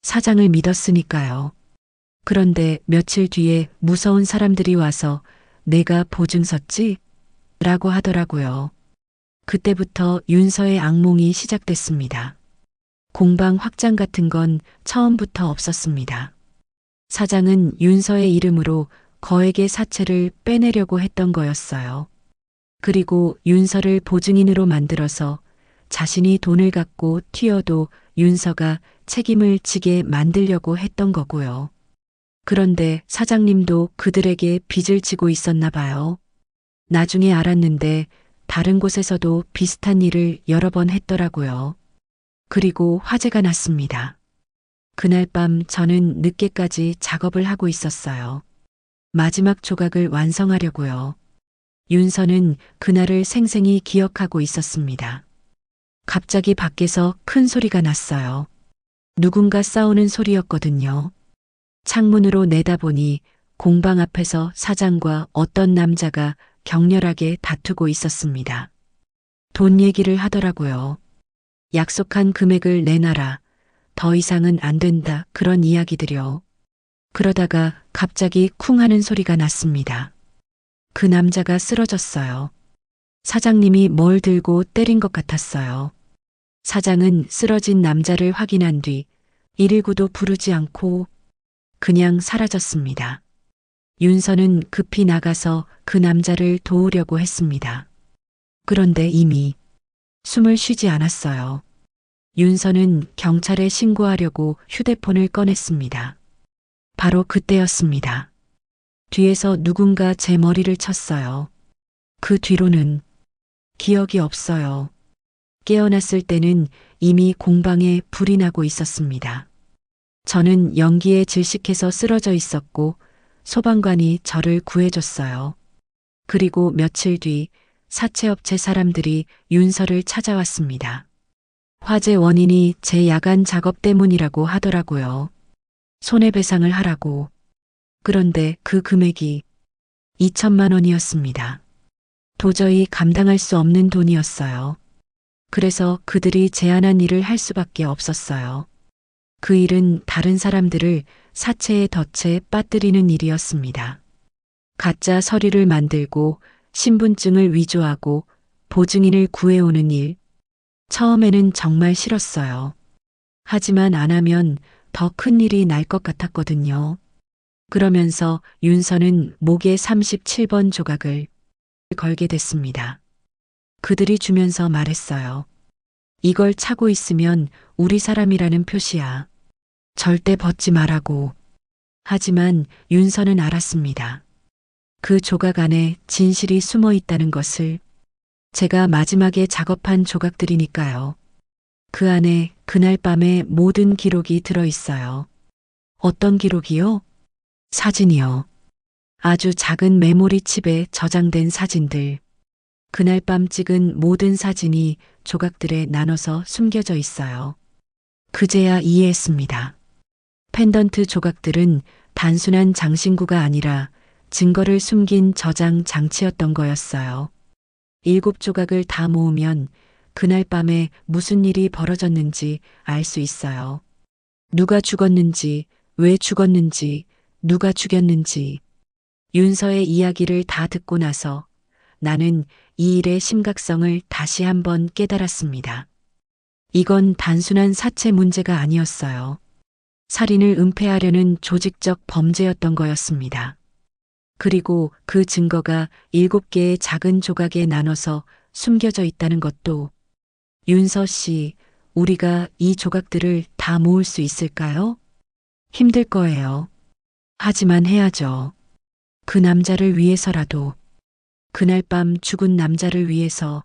사장을 믿었으니까요. 그런데 며칠 뒤에 무서운 사람들이 와서 내가 보증 섰지? 라고 하더라고요. 그때부터 윤서의 악몽이 시작됐습니다. 공방 확장 같은 건 처음부터 없었습니다. 사장은 윤서의 이름으로 거액의 사채를 빼내려고 했던 거였어요. 그리고 윤서를 보증인으로 만들어서 자신이 돈을 갖고 튀어도 윤서가 책임을 지게 만들려고 했던 거고요. 그런데 사장님도 그들에게 빚을 지고 있었나 봐요. 나중에 알았는데 다른 곳에서도 비슷한 일을 여러 번 했더라고요. 그리고 화재가 났습니다. 그날 밤 저는 늦게까지 작업을 하고 있었어요. 마지막 조각을 완성하려고요. 윤서는 그날을 생생히 기억하고 있었습니다. 갑자기 밖에서 큰 소리가 났어요. 누군가 싸우는 소리였거든요. 창문으로 내다보니 공방 앞에서 사장과 어떤 남자가 격렬하게 다투고 있었습니다. 돈 얘기를 하더라고요. 약속한 금액을 내놔라. 더 이상은 안 된다. 그런 이야기들이요. 그러다가 갑자기 쿵 하는 소리가 났습니다. 그 남자가 쓰러졌어요. 사장님이 뭘 들고 때린 것 같았어요. 사장은 쓰러진 남자를 확인한 뒤 119도 부르지 않고 그냥 사라졌습니다. 윤서는 급히 나가서 그 남자를 도우려고 했습니다. 그런데 이미 숨을 쉬지 않았어요. 윤서는 경찰에 신고하려고 휴대폰을 꺼냈습니다. 바로 그때였습니다. 뒤에서 누군가 제 머리를 쳤어요. 그 뒤로는 기억이 없어요. 깨어났을 때는 이미 공방에 불이 나고 있었습니다. 저는 연기에 질식해서 쓰러져 있었고 소방관이 저를 구해줬어요. 그리고 며칠 뒤 사채업체 사람들이 윤서를 찾아왔습니다. 화재 원인이 제 야간 작업 때문이라고 하더라고요. 손해배상을 하라고. 그런데 그 금액이 2천만 원이었습니다. 도저히 감당할 수 없는 돈이었어요. 그래서 그들이 제안한 일을 할 수밖에 없었어요. 그 일은 다른 사람들을 사채에 덫에 빠뜨리는 일이었습니다. 가짜 서류를 만들고 신분증을 위조하고 보증인을 구해오는 일. 처음에는 정말 싫었어요. 하지만 안 하면 더 큰 일이 날 것 같았거든요. 그러면서 윤서는 목에 37번 조각을 걸게 됐습니다. 그들이 주면서 말했어요. 이걸 차고 있으면 우리 사람이라는 표시야. 절대 벗지 말라고. 하지만 윤서는 알았습니다. 그 조각 안에 진실이 숨어 있다는 것을. 제가 마지막에 작업한 조각들이니까요. 그 안에 그날 밤의 모든 기록이 들어 있어요. 어떤 기록이요? 사진이요. 아주 작은 메모리 칩에 저장된 사진들. 그날 밤 찍은 모든 사진이 조각들에 나눠서 숨겨져 있어요. 그제야 이해했습니다. 펜던트 조각들은 단순한 장신구가 아니라 증거를 숨긴 저장 장치였던 거였어요. 7조각을 다 모으면 그날 밤에 무슨 일이 벌어졌는지 알 수 있어요. 누가 죽었는지, 왜 죽었는지, 누가 죽였는지. 윤서의 이야기를 다 듣고 나서 나는 이 일의 심각성을 다시 한번 깨달았습니다. 이건 단순한 사체 문제가 아니었어요. 살인을 은폐하려는 조직적 범죄였던 거였습니다. 그리고 그 증거가 7개의 작은 조각에 나눠서 숨겨져 있다는 것도. 윤서 씨, 우리가 이 조각들을 다 모을 수 있을까요? 힘들 거예요. 하지만 해야죠. 그 남자를 위해서라도. 그날 밤 죽은 남자를 위해서.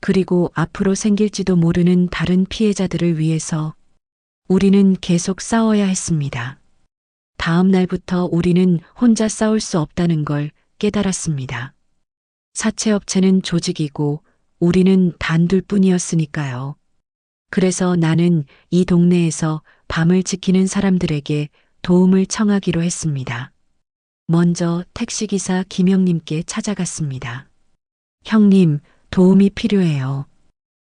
그리고 앞으로 생길지도 모르는 다른 피해자들을 위해서. 우리는 계속 싸워야 했습니다. 다음 날부터 우리는 혼자 싸울 수 없다는 걸 깨달았습니다. 사채업체는 조직이고 우리는 단둘뿐이었으니까요. 그래서 나는 이 동네에서 밤을 지키는 사람들에게 도움을 청하기로 했습니다. 먼저 택시기사 김영님께 찾아갔습니다. 형님, 도움이 필요해요.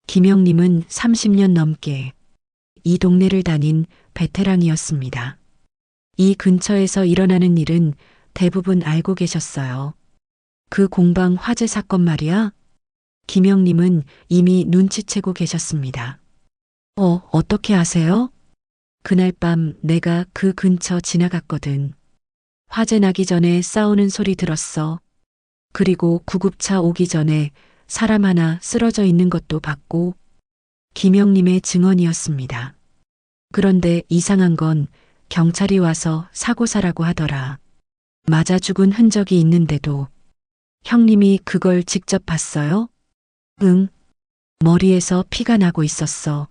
김영님은 30년 넘게 이 동네를 다닌 베테랑이었습니다. 이 근처에서 일어나는 일은 대부분 알고 계셨어요. 그 공방 화재 사건 말이야? 김영님은 이미 눈치채고 계셨습니다. 어떻게 아세요? 그날 밤 내가 그 근처 지나갔거든. 화재 나기 전에 싸우는 소리 들었어. 그리고 구급차 오기 전에 사람 하나 쓰러져 있는 것도 봤고. 김영님의 증언이었습니다. 그런데 이상한 건 경찰이 와서 사고사라고 하더라. 맞아 죽은 흔적이 있는데도. 형님이 그걸 직접 봤어요? 응. 머리에서 피가 나고 있었어.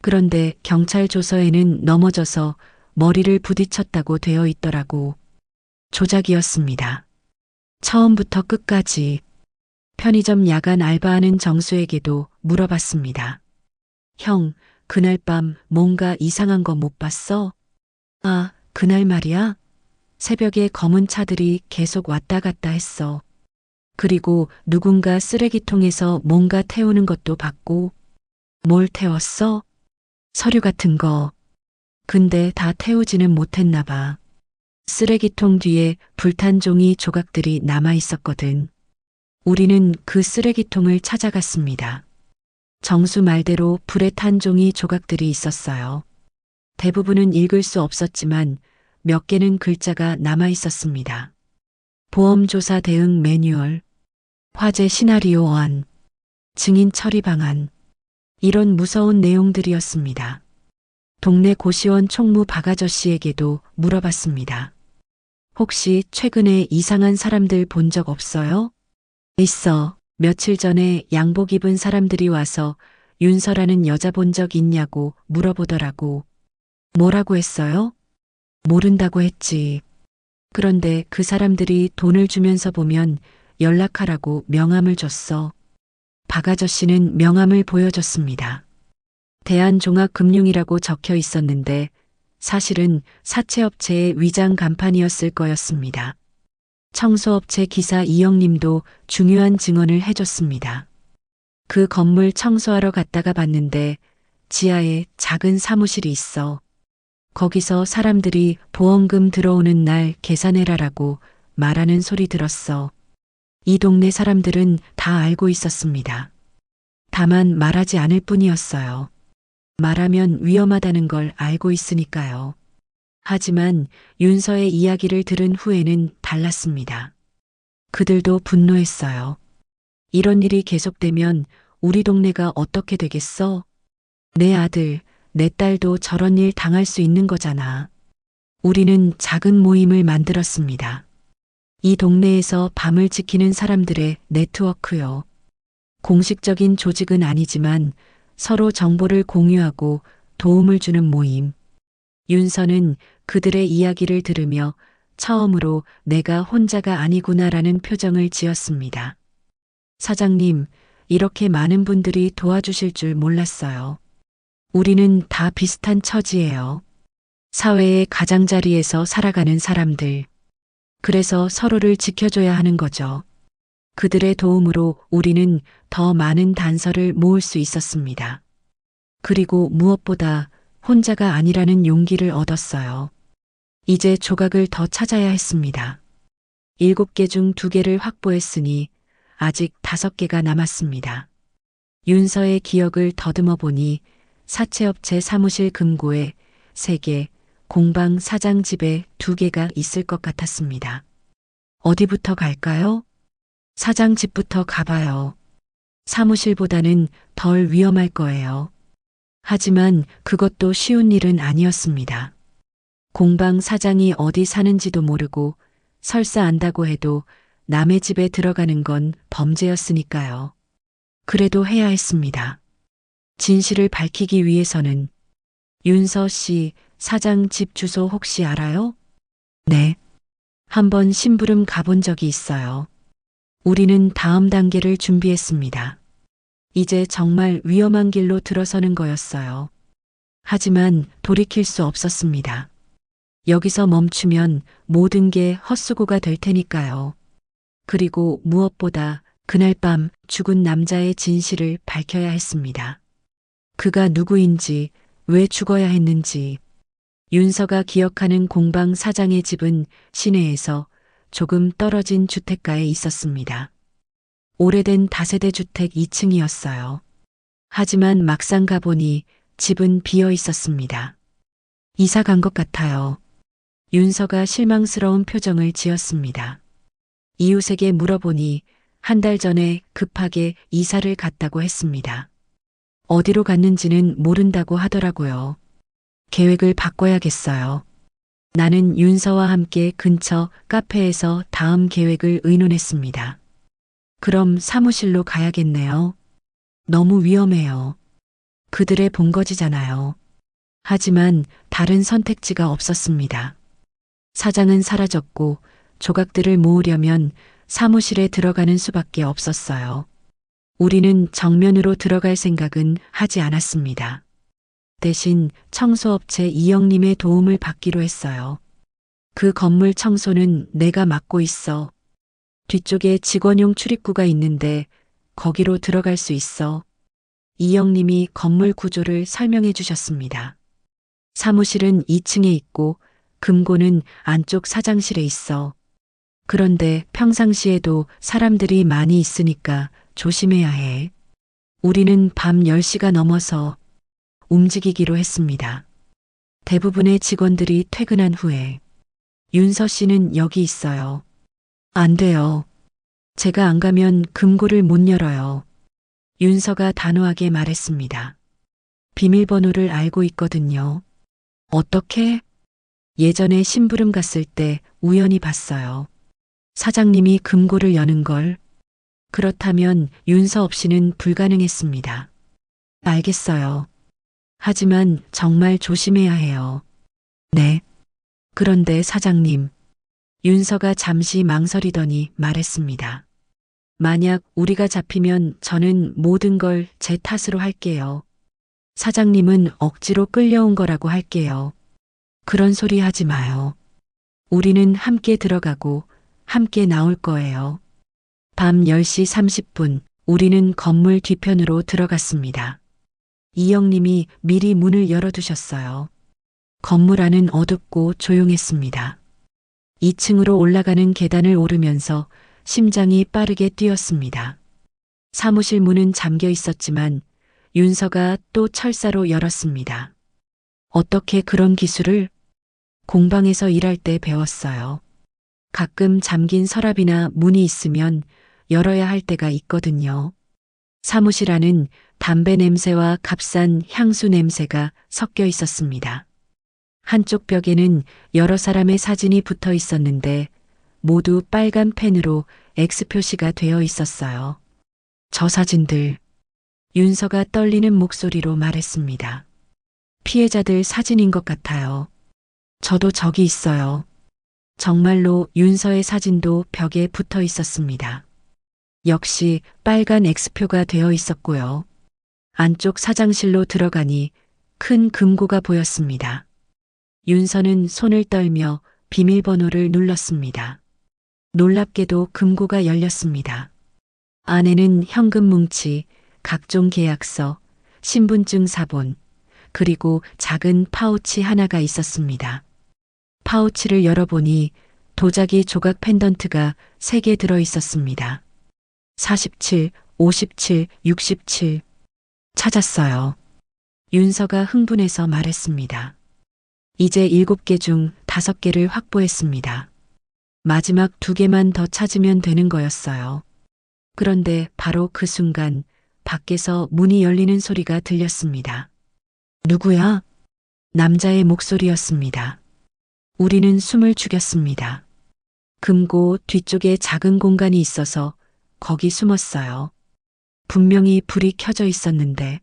그런데 경찰 조서에는 넘어져서 머리를 부딪혔다고 되어 있더라고. 조작이었습니다. 처음부터 끝까지. 편의점 야간 알바하는 정수에게도 물어봤습니다. 형, 그날 밤 뭔가 이상한 거 못 봤어? 아, 그날 말이야? 새벽에 검은 차들이 계속 왔다 갔다 했어. 그리고 누군가 쓰레기통에서 뭔가 태우는 것도 봤고. 뭘 태웠어? 서류 같은 거. 근데 다 태우지는 못했나 봐. 쓰레기통 뒤에 불탄 종이 조각들이 남아 있었거든. 우리는 그 쓰레기통을 찾아갔습니다. 정수 말대로 불에 탄 종이 조각들이 있었어요. 대부분은 읽을 수 없었지만 몇 개는 글자가 남아 있었습니다. 보험조사 대응 매뉴얼, 화재 시나리오안, 증인 처리 방안, 이런 무서운 내용들이었습니다. 동네 고시원 총무 박 아저씨에게도 물어봤습니다. 혹시 최근에 이상한 사람들 본 적 없어요? 있어. 며칠 전에 양복 입은 사람들이 와서 윤서라는 여자 본 적 있냐고 물어보더라고. 뭐라고 했어요? 모른다고 했지. 그런데 그 사람들이 돈을 주면서 보면 연락하라고 명함을 줬어. 박 아저씨는 명함을 보여줬습니다. 대한종합금융이라고 적혀 있었는데 사실은 사채업체의 위장 간판이었을 거였습니다. 청소업체 기사 이영님도 중요한 증언을 해줬습니다. 그 건물 청소하러 갔다가 봤는데 지하에 작은 사무실이 있어. 거기서 사람들이 보험금 들어오는 날 계산해라라고 말하는 소리 들었어. 이 동네 사람들은 다 알고 있었습니다. 다만 말하지 않을 뿐이었어요. 말하면 위험하다는 걸 알고 있으니까요. 하지만 윤서의 이야기를 들은 후에는 달랐습니다. 그들도 분노했어요. 이런 일이 계속되면 우리 동네가 어떻게 되겠어? 내 아들, 내 딸도 저런 일 당할 수 있는 거잖아. 우리는 작은 모임을 만들었습니다. 이 동네에서 밤을 지키는 사람들의 네트워크요. 공식적인 조직은 아니지만 서로 정보를 공유하고 도움을 주는 모임. 윤서는 그들의 이야기를 들으며 처음으로 내가 혼자가 아니구나라는 표정을 지었습니다. 사장님, 이렇게 많은 분들이 도와주실 줄 몰랐어요. 우리는 다 비슷한 처지예요. 사회의 가장자리에서 살아가는 사람들. 그래서 서로를 지켜줘야 하는 거죠. 그들의 도움으로 우리는 더 많은 단서를 모을 수 있었습니다. 그리고 무엇보다 혼자가 아니라는 용기를 얻었어요. 이제 조각을 더 찾아야 했습니다. 7개 중 2개를 확보했으니 아직 5개가 남았습니다. 윤서의 기억을 더듬어 보니 사채업체 사무실 금고에 3개, 공방 사장 집에 2개가 있을 것 같았습니다. 어디부터 갈까요? 사장 집부터 가봐요. 사무실보다는 덜 위험할 거예요. 하지만 그것도 쉬운 일은 아니었습니다. 공방 사장이 어디 사는지도 모르고 설사 안다고 해도 남의 집에 들어가는 건 범죄였으니까요. 그래도 해야 했습니다. 진실을 밝히기 위해서는. 윤서 씨, 사장 집 주소 혹시 알아요? 네. 한번 심부름 가본 적이 있어요. 우리는 다음 단계를 준비했습니다. 이제 정말 위험한 길로 들어서는 거였어요. 하지만 돌이킬 수 없었습니다. 여기서 멈추면 모든 게 헛수고가 될 테니까요. 그리고 무엇보다 그날 밤 죽은 남자의 진실을 밝혀야 했습니다. 그가 누구인지, 왜 죽어야 했는지. 윤서가 기억하는 공방 사장의 집은 시내에서 조금 떨어진 주택가에 있었습니다. 오래된 다세대 주택 2층이었어요. 하지만 막상 가보니 집은 비어 있었습니다. 이사 간 것 같아요. 윤서가 실망스러운 표정을 지었습니다. 이웃에게 물어보니 1달 전에 급하게 이사를 갔다고 했습니다. 어디로 갔는지는 모른다고 하더라고요. 계획을 바꿔야겠어요. 나는 윤서와 함께 근처 카페에서 다음 계획을 의논했습니다. 그럼 사무실로 가야겠네요. 너무 위험해요. 그들의 본거지잖아요. 하지만 다른 선택지가 없었습니다. 사장은 사라졌고 조각들을 모으려면 사무실에 들어가는 수밖에 없었어요. 우리는 정면으로 들어갈 생각은 하지 않았습니다. 대신 청소업체 이영님의 도움을 받기로 했어요. 그 건물 청소는 내가 맡고 있어. 뒤쪽에 직원용 출입구가 있는데 거기로 들어갈 수 있어. 이영님이 건물 구조를 설명해 주셨습니다. 사무실은 2층에 있고 금고는 안쪽 사장실에 있어. 그런데 평상시에도 사람들이 많이 있으니까 조심해야 해. 우리는 밤 10시가 넘어서 움직이기로 했습니다. 대부분의 직원들이 퇴근한 후에 윤서 씨는 여기 있어요. 안 돼요. 제가 안 가면 금고를 못 열어요. 윤서가 단호하게 말했습니다. 비밀번호를 알고 있거든요. 어떻게? 예전에 심부름 갔을 때 우연히 봤어요. 사장님이 금고를 여는 걸. 그렇다면 윤서 없이는 불가능했습니다. 알겠어요. 하지만 정말 조심해야 해요. 네. 그런데 사장님, 윤서가 잠시 망설이더니 말했습니다. 만약 우리가 잡히면 저는 모든 걸 제 탓으로 할게요. 사장님은 억지로 끌려온 거라고 할게요. 그런 소리 하지 마요. 우리는 함께 들어가고 함께 나올 거예요. 밤 10시 30분, 우리는 건물 뒤편으로 들어갔습니다. 이영님이 미리 문을 열어두셨어요. 건물 안은 어둡고 조용했습니다. 2층으로 올라가는 계단을 오르면서 심장이 빠르게 뛰었습니다. 사무실 문은 잠겨 있었지만 윤서가 또 철사로 열었습니다. 어떻게 그런 기술을? 공방에서 일할 때 배웠어요. 가끔 잠긴 서랍이나 문이 있으면 열어야 할 때가 있거든요. 사무실 안은 담배 냄새와 값싼 향수 냄새가 섞여 있었습니다. 한쪽 벽에는 여러 사람의 사진이 붙어 있었는데 모두 빨간 펜으로 X 표시가 되어 있었어요. 저 사진들, 윤서가 떨리는 목소리로 말했습니다. 피해자들 사진인 것 같아요. 저도 저기 있어요. 정말로 윤서의 사진도 벽에 붙어 있었습니다. 역시 빨간 X표가 되어 있었고요. 안쪽 사장실로 들어가니 큰 금고가 보였습니다. 윤서는 손을 떨며 비밀번호를 눌렀습니다. 놀랍게도 금고가 열렸습니다. 안에는 현금 뭉치, 각종 계약서, 신분증 사본, 그리고 작은 파우치 하나가 있었습니다. 파우치를 열어보니 도자기 조각 펜던트가 3개 들어 있었습니다. 47, 57, 67. 찾았어요. 윤서가 흥분해서 말했습니다. 이제 7개 중 5개를 확보했습니다. 마지막 2개만 더 찾으면 되는 거였어요. 그런데 바로 그 순간 밖에서 문이 열리는 소리가 들렸습니다. 누구야? 남자의 목소리였습니다. 우리는 숨을 죽였습니다. 금고 뒤쪽에 작은 공간이 있어서 거기 숨었어요. 분명히 불이 켜져 있었는데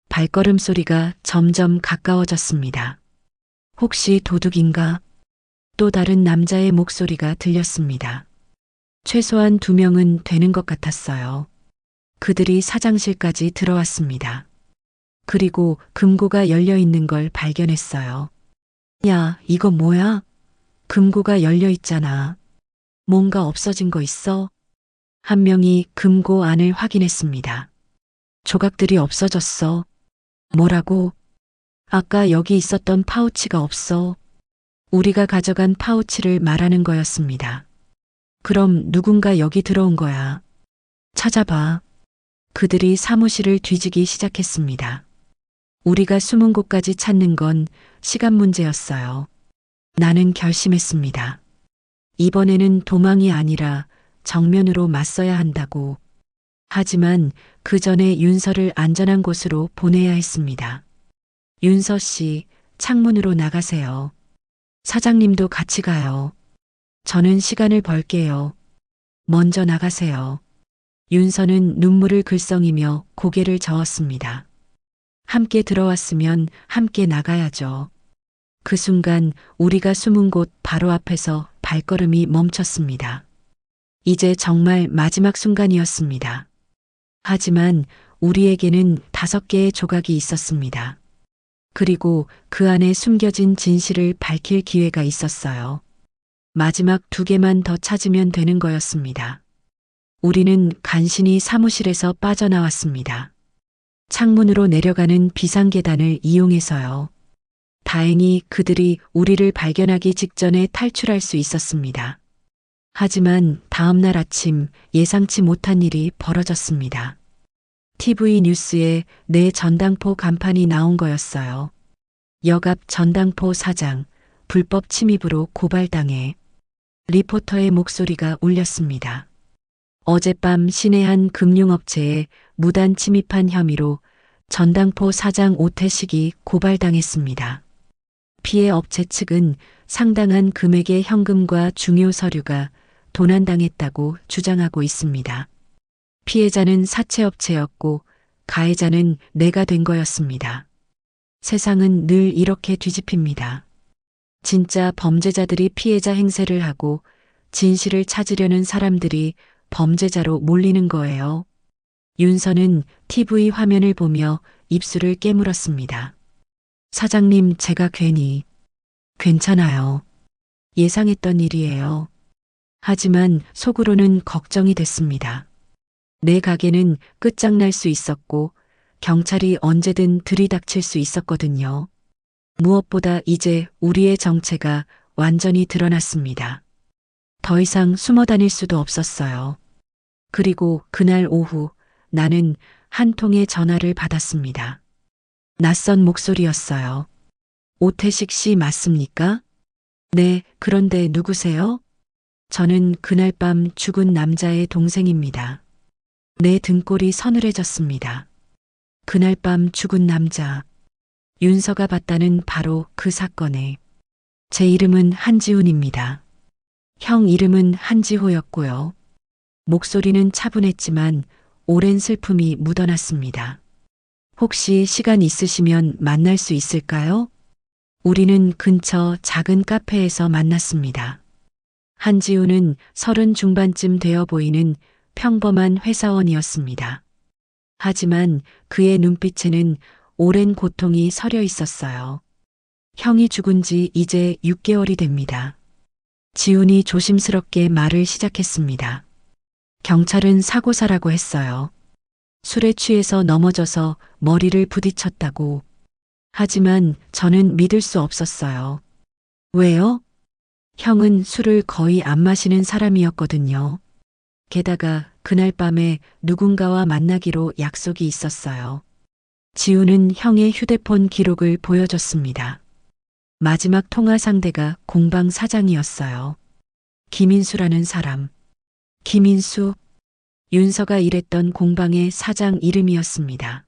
발걸음 소리가 점점 가까워졌습니다. 혹시 도둑인가? 또 다른 남자의 목소리가 들렸습니다. 최소한 2명은 되는 것 같았어요. 그들이 사장실까지 들어왔습니다. 그리고 금고가 열려 있는 걸 발견했어요. 야, 이거 뭐야? 금고가 열려 있잖아. 뭔가 없어진 거 있어? 한 명이 금고 안을 확인했습니다. 조각들이 없어졌어. 뭐라고? 아까 여기 있었던 파우치가 없어. 우리가 가져간 파우치를 말하는 거였습니다. 그럼 누군가 여기 들어온 거야. 찾아봐. 그들이 사무실을 뒤지기 시작했습니다. 우리가 숨은 곳까지 찾는 건 시간 문제였어요. 나는 결심했습니다. 이번에는 도망이 아니라 정면으로 맞서야 한다고. 하지만 그 전에 윤서를 안전한 곳으로 보내야 했습니다. 윤서 씨, 창문으로 나가세요. 사장님도 같이 가요. 저는 시간을 벌게요. 먼저 나가세요. 윤서는 눈물을 글썽이며 고개를 저었습니다. 함께 들어왔으면 함께 나가야죠. 그 순간 우리가 숨은 곳 바로 앞에서 발걸음이 멈췄습니다. 이제 정말 마지막 순간이었습니다. 하지만 우리에게는 5개의 조각이 있었습니다. 그리고 그 안에 숨겨진 진실을 밝힐 기회가 있었어요. 마지막 2개만 더 찾으면 되는 거였습니다. 우리는 간신히 사무실에서 빠져나왔습니다. 창문으로 내려가는 비상계단을 이용해서요. 다행히 그들이 우리를 발견하기 직전에 탈출할 수 있었습니다. 하지만 다음 날 아침 예상치 못한 일이 벌어졌습니다. TV 뉴스에 내 전당포 간판이 나온 거였어요. 역앞 전당포 사장, 불법 침입으로 고발당해. 리포터의 목소리가 울렸습니다. 어젯밤 시내 한 금융업체에 무단 침입한 혐의로 전당포 사장 오태식이 고발당했습니다. 피해 업체 측은 상당한 금액의 현금과 중요 서류가 도난당했다고 주장하고 있습니다. 피해자는 사채업체였고 가해자는 내가 된 거였습니다. 세상은 늘 이렇게 뒤집힙니다. 진짜 범죄자들이 피해자 행세를 하고 진실을 찾으려는 사람들이 범죄자로 몰리는 거예요. 윤서는 TV 화면을 보며 입술을 깨물었습니다. 사장님, 제가 괜히. 괜찮아요. 예상했던 일이에요. 하지만 속으로는 걱정이 됐습니다. 내 가게는 끝장날 수 있었고 경찰이 언제든 들이닥칠 수 있었거든요. 무엇보다 이제 우리의 정체가 완전히 드러났습니다. 더 이상 숨어 다닐 수도 없었어요. 그리고 그날 오후 나는 한 통의 전화를 받았습니다. 낯선 목소리였어요. 오태식 씨 맞습니까? 네, 그런데 누구세요? 저는 그날 밤 죽은 남자의 동생입니다. 내 등골이 서늘해졌습니다. 그날 밤 죽은 남자. 윤서가 봤다는 바로 그 사건에 제 이름은 한지훈입니다. 형 이름은 한지호였고요. 목소리는 차분했지만 오랜 슬픔이 묻어났습니다. 혹시 시간 있으시면 만날 수 있을까요? 우리는 근처 작은 카페에서 만났습니다. 한지우는 30 중반쯤 되어 보이는 평범한 회사원이었습니다. 하지만 그의 눈빛에는 오랜 고통이 서려 있었어요. 형이 죽은 지 이제 6개월이 됩니다. 지훈이 조심스럽게 말을 시작했습니다. 경찰은 사고사라고 했어요. 술에 취해서 넘어져서 머리를 부딪혔다고. 하지만 저는 믿을 수 없었어요. 왜요? 형은 술을 거의 안 마시는 사람이었거든요. 게다가 그날 밤에 누군가와 만나기로 약속이 있었어요. 지우는 형의 휴대폰 기록을 보여줬습니다. 마지막 통화 상대가 공방 사장이었어요. 김인수라는 사람. 김인수? 윤서가 일했던 공방의 사장 이름이었습니다.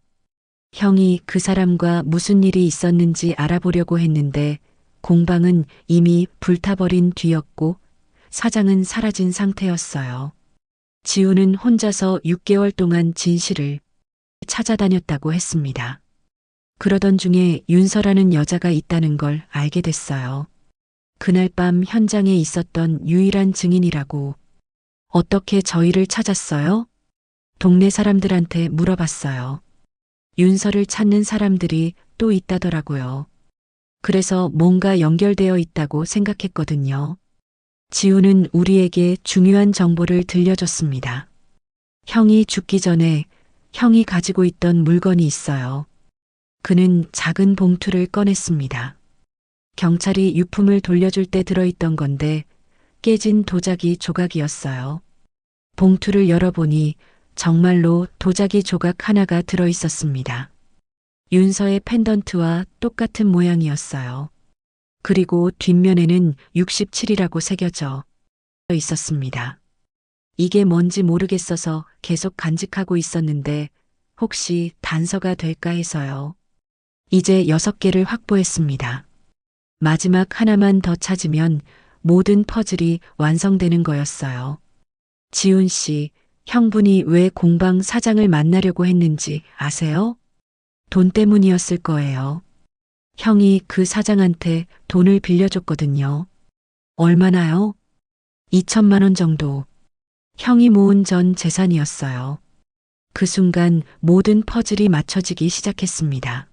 형이 그 사람과 무슨 일이 있었는지 알아보려고 했는데 공방은 이미 불타버린 뒤였고 사장은 사라진 상태였어요. 지우는 혼자서 6개월 동안 진실을 찾아다녔다고 했습니다. 그러던 중에 윤서라는 여자가 있다는 걸 알게 됐어요. 그날 밤 현장에 있었던 유일한 증인이라고. 어떻게 저희를 찾았어요? 동네 사람들한테 물어봤어요. 윤서를 찾는 사람들이 또 있다더라고요. 그래서 뭔가 연결되어 있다고 생각했거든요. 지우는 우리에게 중요한 정보를 들려줬습니다. 형이 죽기 전에 형이 가지고 있던 물건이 있어요. 그는 작은 봉투를 꺼냈습니다. 경찰이 유품을 돌려줄 때 들어있던 건데 깨진 도자기 조각이었어요. 봉투를 열어보니 정말로 도자기 조각 하나가 들어있었습니다. 윤서의 펜던트와 똑같은 모양이었어요. 그리고 뒷면에는 67이라고 새겨져 있었습니다. 이게 뭔지 모르겠어서 계속 간직하고 있었는데 혹시 단서가 될까 해서요. 이제 6개를 확보했습니다. 마지막 하나만 더 찾으면 모든 퍼즐이 완성되는 거였어요. 지훈 씨, 형분이 왜 공방 사장을 만나려고 했는지 아세요? 돈 때문이었을 거예요. 형이 그 사장한테 돈을 빌려줬거든요. 얼마나요? 2천만 원 정도. 형이 모은 전 재산이었어요. 그 순간 모든 퍼즐이 맞춰지기 시작했습니다.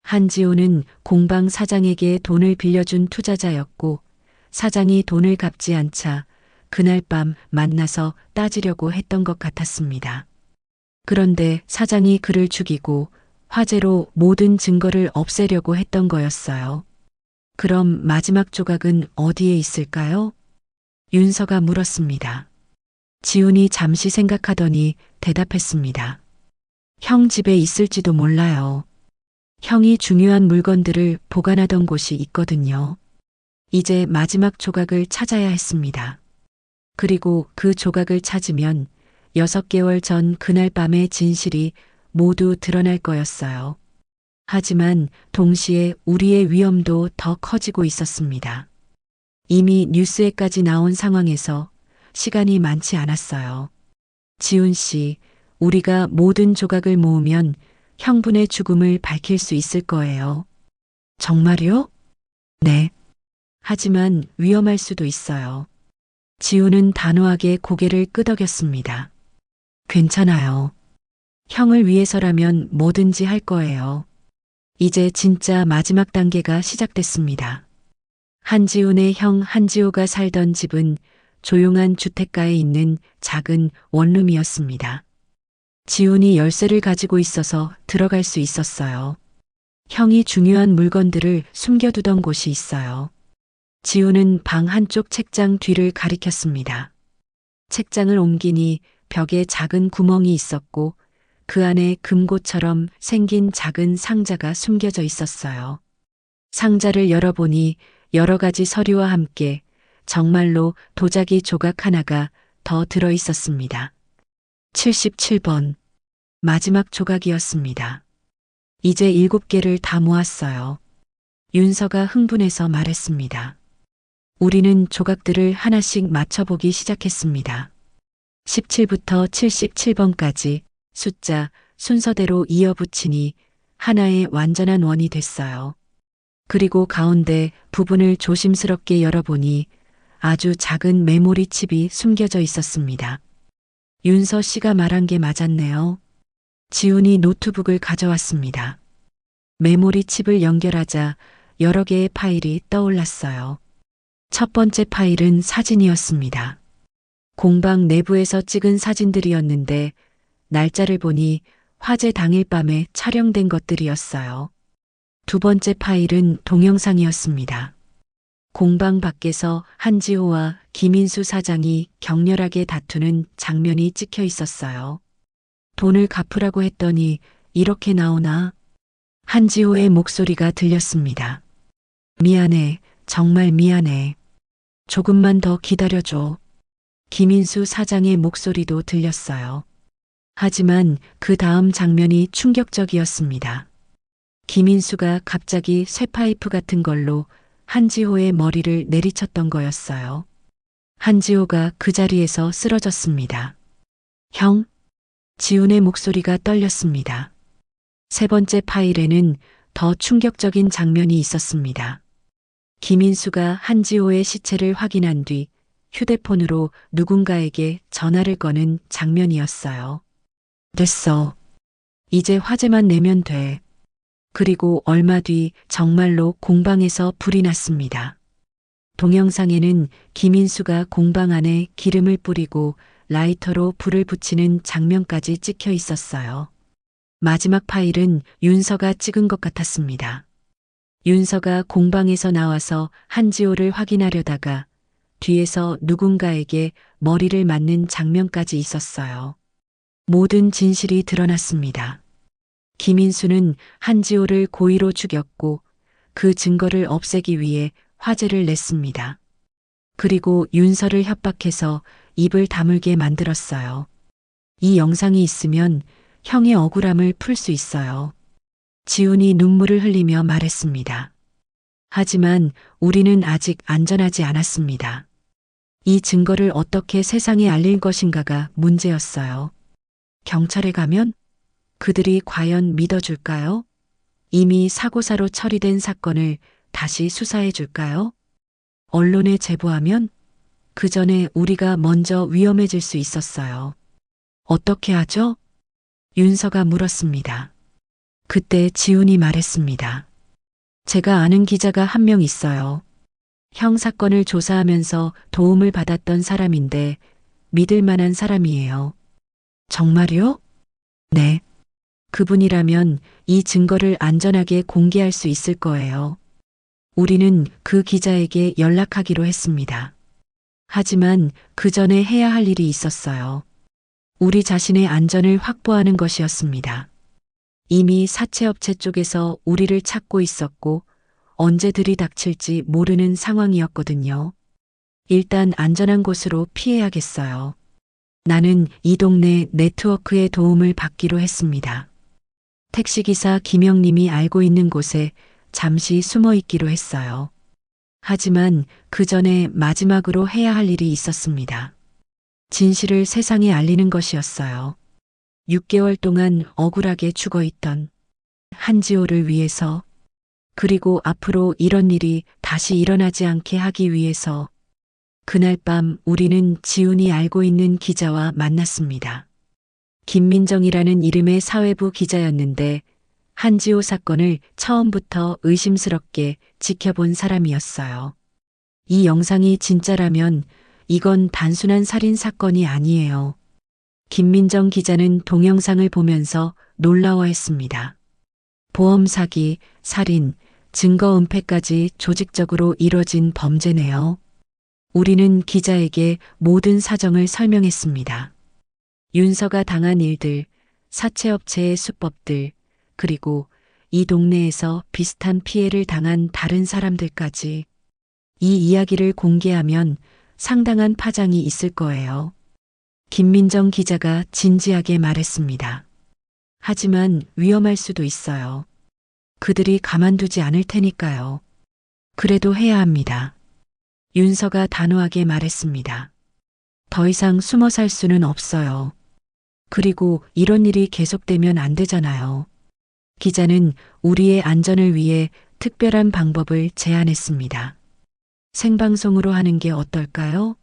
한지호는 공방 사장에게 돈을 빌려준 투자자였고 사장이 돈을 갚지 않자 그날 밤 만나서 따지려고 했던 것 같았습니다. 그런데 사장이 그를 죽이고 화재로 모든 증거를 없애려고 했던 거였어요. 그럼 마지막 조각은 어디에 있을까요? 윤서가 물었습니다. 지훈이 잠시 생각하더니 대답했습니다. 형 집에 있을지도 몰라요. 형이 중요한 물건들을 보관하던 곳이 있거든요. 이제 마지막 조각을 찾아야 했습니다. 그리고 그 조각을 찾으면 6개월 전 그날 밤의 진실이 모두 드러날 거였어요. 하지만 동시에 우리의 위험도 더 커지고 있었습니다. 이미 뉴스에까지 나온 상황에서 시간이 많지 않았어요. 지훈 씨, 우리가 모든 조각을 모으면 형분의 죽음을 밝힐 수 있을 거예요. 정말요? 네. 하지만 위험할 수도 있어요. 지훈은 단호하게 고개를 끄덕였습니다. 괜찮아요. 형을 위해서라면 뭐든지 할 거예요. 이제 진짜 마지막 단계가 시작됐습니다. 한지훈의 형 한지호가 살던 집은 조용한 주택가에 있는 작은 원룸이었습니다. 지훈이 열쇠를 가지고 있어서 들어갈 수 있었어요. 형이 중요한 물건들을 숨겨두던 곳이 있어요. 지훈은 방 한쪽 책장 뒤를 가리켰습니다. 책장을 옮기니 벽에 작은 구멍이 있었고 그 안에 금고처럼 생긴 작은 상자가 숨겨져 있었어요. 상자를 열어보니 여러 가지 서류와 함께 정말로 도자기 조각 하나가 더 들어 있었습니다. 77번. 마지막 조각이었습니다. 이제 7개를 다 모았어요. 윤서가 흥분해서 말했습니다. 우리는 조각들을 하나씩 맞춰보기 시작했습니다. 17부터 77번까지 숫자 순서대로 이어붙이니 하나의 완전한 원이 됐어요. 그리고 가운데 부분을 조심스럽게 열어보니 아주 작은 메모리 칩이 숨겨져 있었습니다. 윤서 씨가 말한 게 맞았네요. 지훈이 노트북을 가져왔습니다. 메모리 칩을 연결하자 여러 개의 파일이 떠올랐어요. 첫 번째 파일은 사진이었습니다. 공방 내부에서 찍은 사진들이었는데 날짜를 보니 화재 당일 밤에 촬영된 것들이었어요. 두 번째 파일은 동영상이었습니다. 공방 밖에서 한지호와 김인수 사장이 격렬하게 다투는 장면이 찍혀 있었어요. 돈을 갚으라고 했더니 이렇게 나오나? 한지호의 목소리가 들렸습니다. 미안해, 정말 미안해. 조금만 더 기다려줘. 김인수 사장의 목소리도 들렸어요. 하지만 그 다음 장면이 충격적이었습니다. 김인수가 갑자기 쇠파이프 같은 걸로 한지호의 머리를 내리쳤던 거였어요. 한지호가 그 자리에서 쓰러졌습니다. 형? 지훈의 목소리가 떨렸습니다. 세 번째 파일에는 더 충격적인 장면이 있었습니다. 김인수가 한지호의 시체를 확인한 뒤 휴대폰으로 누군가에게 전화를 거는 장면이었어요. 됐어. 이제 화제만 내면 돼. 그리고 얼마 뒤 정말로 공방에서 불이 났습니다. 동영상에는 김인수가 공방 안에 기름을 뿌리고 라이터로 불을 붙이는 장면까지 찍혀 있었어요. 마지막 파일은 윤서가 찍은 것 같았습니다. 윤서가 공방에서 나와서 한지호를 확인하려다가 뒤에서 누군가에게 머리를 맞는 장면까지 있었어요. 모든 진실이 드러났습니다. 김인수는 한지호를 고의로 죽였고 그 증거를 없애기 위해 화제를 냈습니다. 그리고 윤서를 협박해서 입을 다물게 만들었어요. 이 영상이 있으면 형의 억울함을 풀 수 있어요. 지훈이 눈물을 흘리며 말했습니다. 하지만 우리는 아직 안전하지 않았습니다. 이 증거를 어떻게 세상에 알릴 것인가가 문제였어요. 경찰에 가면 그들이 과연 믿어줄까요? 이미 사고사로 처리된 사건을 다시 수사해 줄까요? 언론에 제보하면 그 전에 우리가 먼저 위험해질 수 있었어요. 어떻게 하죠? 윤서가 물었습니다. 그때 지훈이 말했습니다. 제가 아는 기자가 한 명 있어요. 형 사건을 조사하면서 도움을 받았던 사람인데 믿을 만한 사람이에요. 정말요? 네. 그분이라면 이 증거를 안전하게 공개할 수 있을 거예요. 우리는 그 기자에게 연락하기로 했습니다. 하지만 그 전에 해야 할 일이 있었어요. 우리 자신의 안전을 확보하는 것이었습니다. 이미 사채업체 쪽에서 우리를 찾고 있었고 언제 들이닥칠지 모르는 상황이었거든요. 일단 안전한 곳으로 피해야겠어요. 나는 이 동네 네트워크의 도움을 받기로 했습니다. 택시기사 김영님이 알고 있는 곳에 잠시 숨어 있기로 했어요. 하지만 그 전에 마지막으로 해야 할 일이 있었습니다. 진실을 세상에 알리는 것이었어요. 6개월 동안 억울하게 죽어 있던 한지호를 위해서, 그리고 앞으로 이런 일이 다시 일어나지 않게 하기 위해서 그날 밤 우리는 지훈이 알고 있는 기자와 만났습니다. 김민정이라는 이름의 사회부 기자였는데 한지호 사건을 처음부터 의심스럽게 지켜본 사람이었어요. 이 영상이 진짜라면 이건 단순한 살인 사건이 아니에요. 김민정 기자는 동영상을 보면서 놀라워했습니다. 보험 사기, 살인, 증거 은폐까지 조직적으로 이뤄진 범죄네요. 우리는 기자에게 모든 사정을 설명했습니다. 윤서가 당한 일들, 사채업체의 수법들, 그리고 이 동네에서 비슷한 피해를 당한 다른 사람들까지. 이 이야기를 공개하면 상당한 파장이 있을 거예요. 김민정 기자가 진지하게 말했습니다. 하지만 위험할 수도 있어요. 그들이 가만두지 않을 테니까요. 그래도 해야 합니다. 윤서가 단호하게 말했습니다. 더 이상 숨어 살 수는 없어요. 그리고 이런 일이 계속되면 안 되잖아요. 기자는 우리의 안전을 위해 특별한 방법을 제안했습니다. 생방송으로 하는 게 어떨까요?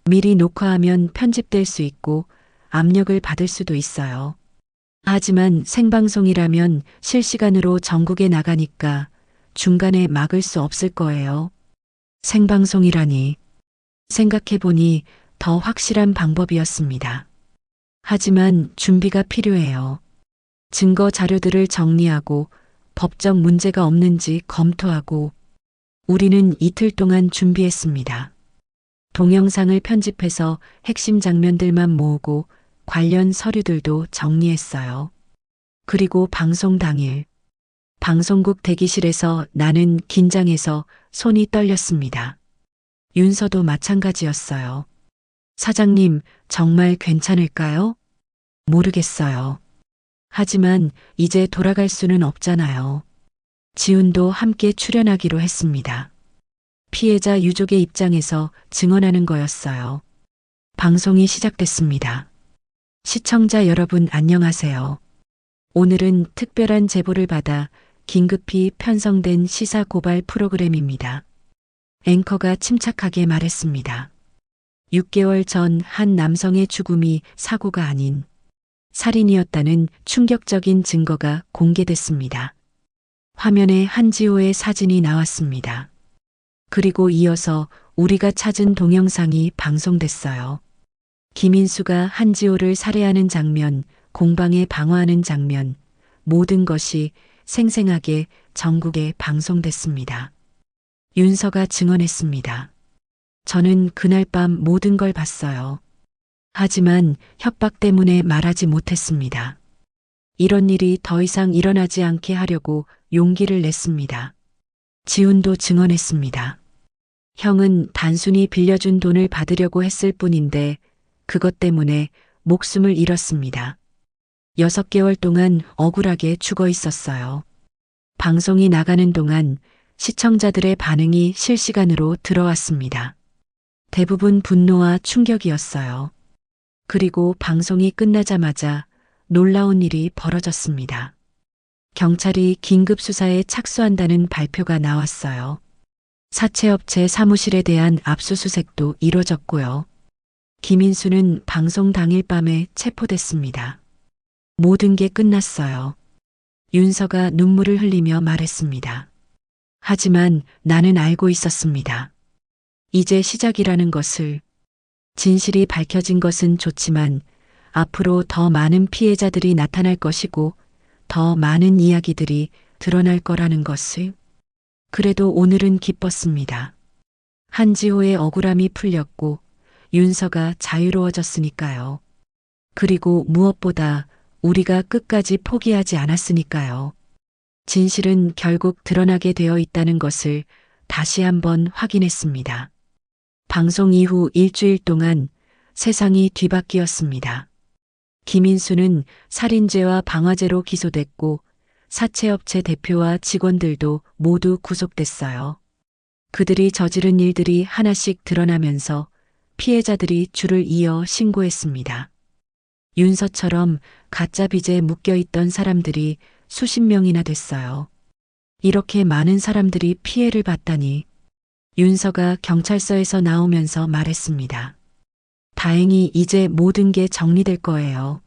미리 녹화하면 편집될 수 있고 압력을 받을 수도 있어요. 하지만 생방송이라면 실시간으로 전국에 나가니까 중간에 막을 수 없을 거예요. 생방송이라니 생각해보니 더 확실한 방법이었습니다. 하지만 준비가 필요해요. 증거 자료들을 정리하고 법적 문제가 없는지 검토하고 우리는 이틀 동안 준비했습니다. 동영상을 편집해서 핵심 장면들만 모으고 관련 서류들도 정리했어요. 그리고 방송 당일 방송국 대기실에서 나는 긴장해서 손이 떨렸습니다. 윤서도 마찬가지였어요. 사장님, 정말 괜찮을까요? 모르겠어요. 하지만 이제 돌아갈 수는 없잖아요. 지훈도 함께 출연하기로 했습니다. 피해자 유족의 입장에서 증언하는 거였어요. 방송이 시작됐습니다. 시청자 여러분 안녕하세요. 오늘은 특별한 제보를 받아 긴급히 편성된 시사 고발 프로그램입니다. 앵커가 침착하게 말했습니다. 6개월 전 한 남성의 죽음이 사고가 아닌 살인이었다는 충격적인 증거가 공개됐습니다. 화면에 한지호의 사진이 나왔습니다. 그리고 이어서 우리가 찾은 동영상이 방송됐어요. 김인수가 한지호를 살해하는 장면, 공방에 방어하는 장면, 모든 것이 생생하게 전국에 방송됐습니다. 윤서가 증언했습니다. 저는 그날 밤 모든 걸 봤어요. 하지만 협박 때문에 말하지 못했습니다. 이런 일이 더 이상 일어나지 않게 하려고 용기를 냈습니다. 지훈도 증언했습니다. 형은 단순히 빌려준 돈을 받으려고 했을 뿐인데 그것 때문에 목숨을 잃었습니다. 6개월 동안 억울하게 죽어 있었어요. 방송이 나가는 동안 시청자들의 반응이 실시간으로 들어왔습니다. 대부분 분노와 충격이었어요. 그리고 방송이 끝나자마자 놀라운 일이 벌어졌습니다. 경찰이 긴급 수사에 착수한다는 발표가 나왔어요. 사채업체 사무실에 대한 압수수색도 이뤄졌고요. 김인수는 방송 당일 밤에 체포됐습니다. 모든 게 끝났어요. 윤서가 눈물을 흘리며 말했습니다. 하지만 나는 알고 있었습니다. 이제 시작이라는 것을. 진실이 밝혀진 것은 좋지만 앞으로 더 많은 피해자들이 나타날 것이고 더 많은 이야기들이 드러날 거라는 것을. 그래도 오늘은 기뻤습니다. 한지호의 억울함이 풀렸고 윤서가 자유로워졌으니까요. 그리고 무엇보다 우리가 끝까지 포기하지 않았으니까요. 진실은 결국 드러나게 되어 있다는 것을 다시 한번 확인했습니다. 방송 이후 일주일 동안 세상이 뒤바뀌었습니다. 김인수는 살인죄와 방화죄로 기소됐고 사채업체 대표와 직원들도 모두 구속됐어요. 그들이 저지른 일들이 하나씩 드러나면서 피해자들이 줄을 이어 신고했습니다. 윤서처럼 가짜 빚에 묶여있던 사람들이 수십 명이나 됐어요. 이렇게 많은 사람들이 피해를 봤다니. 윤서가 경찰서에서 나오면서 말했습니다. 다행히 이제 모든 게 정리될 거예요.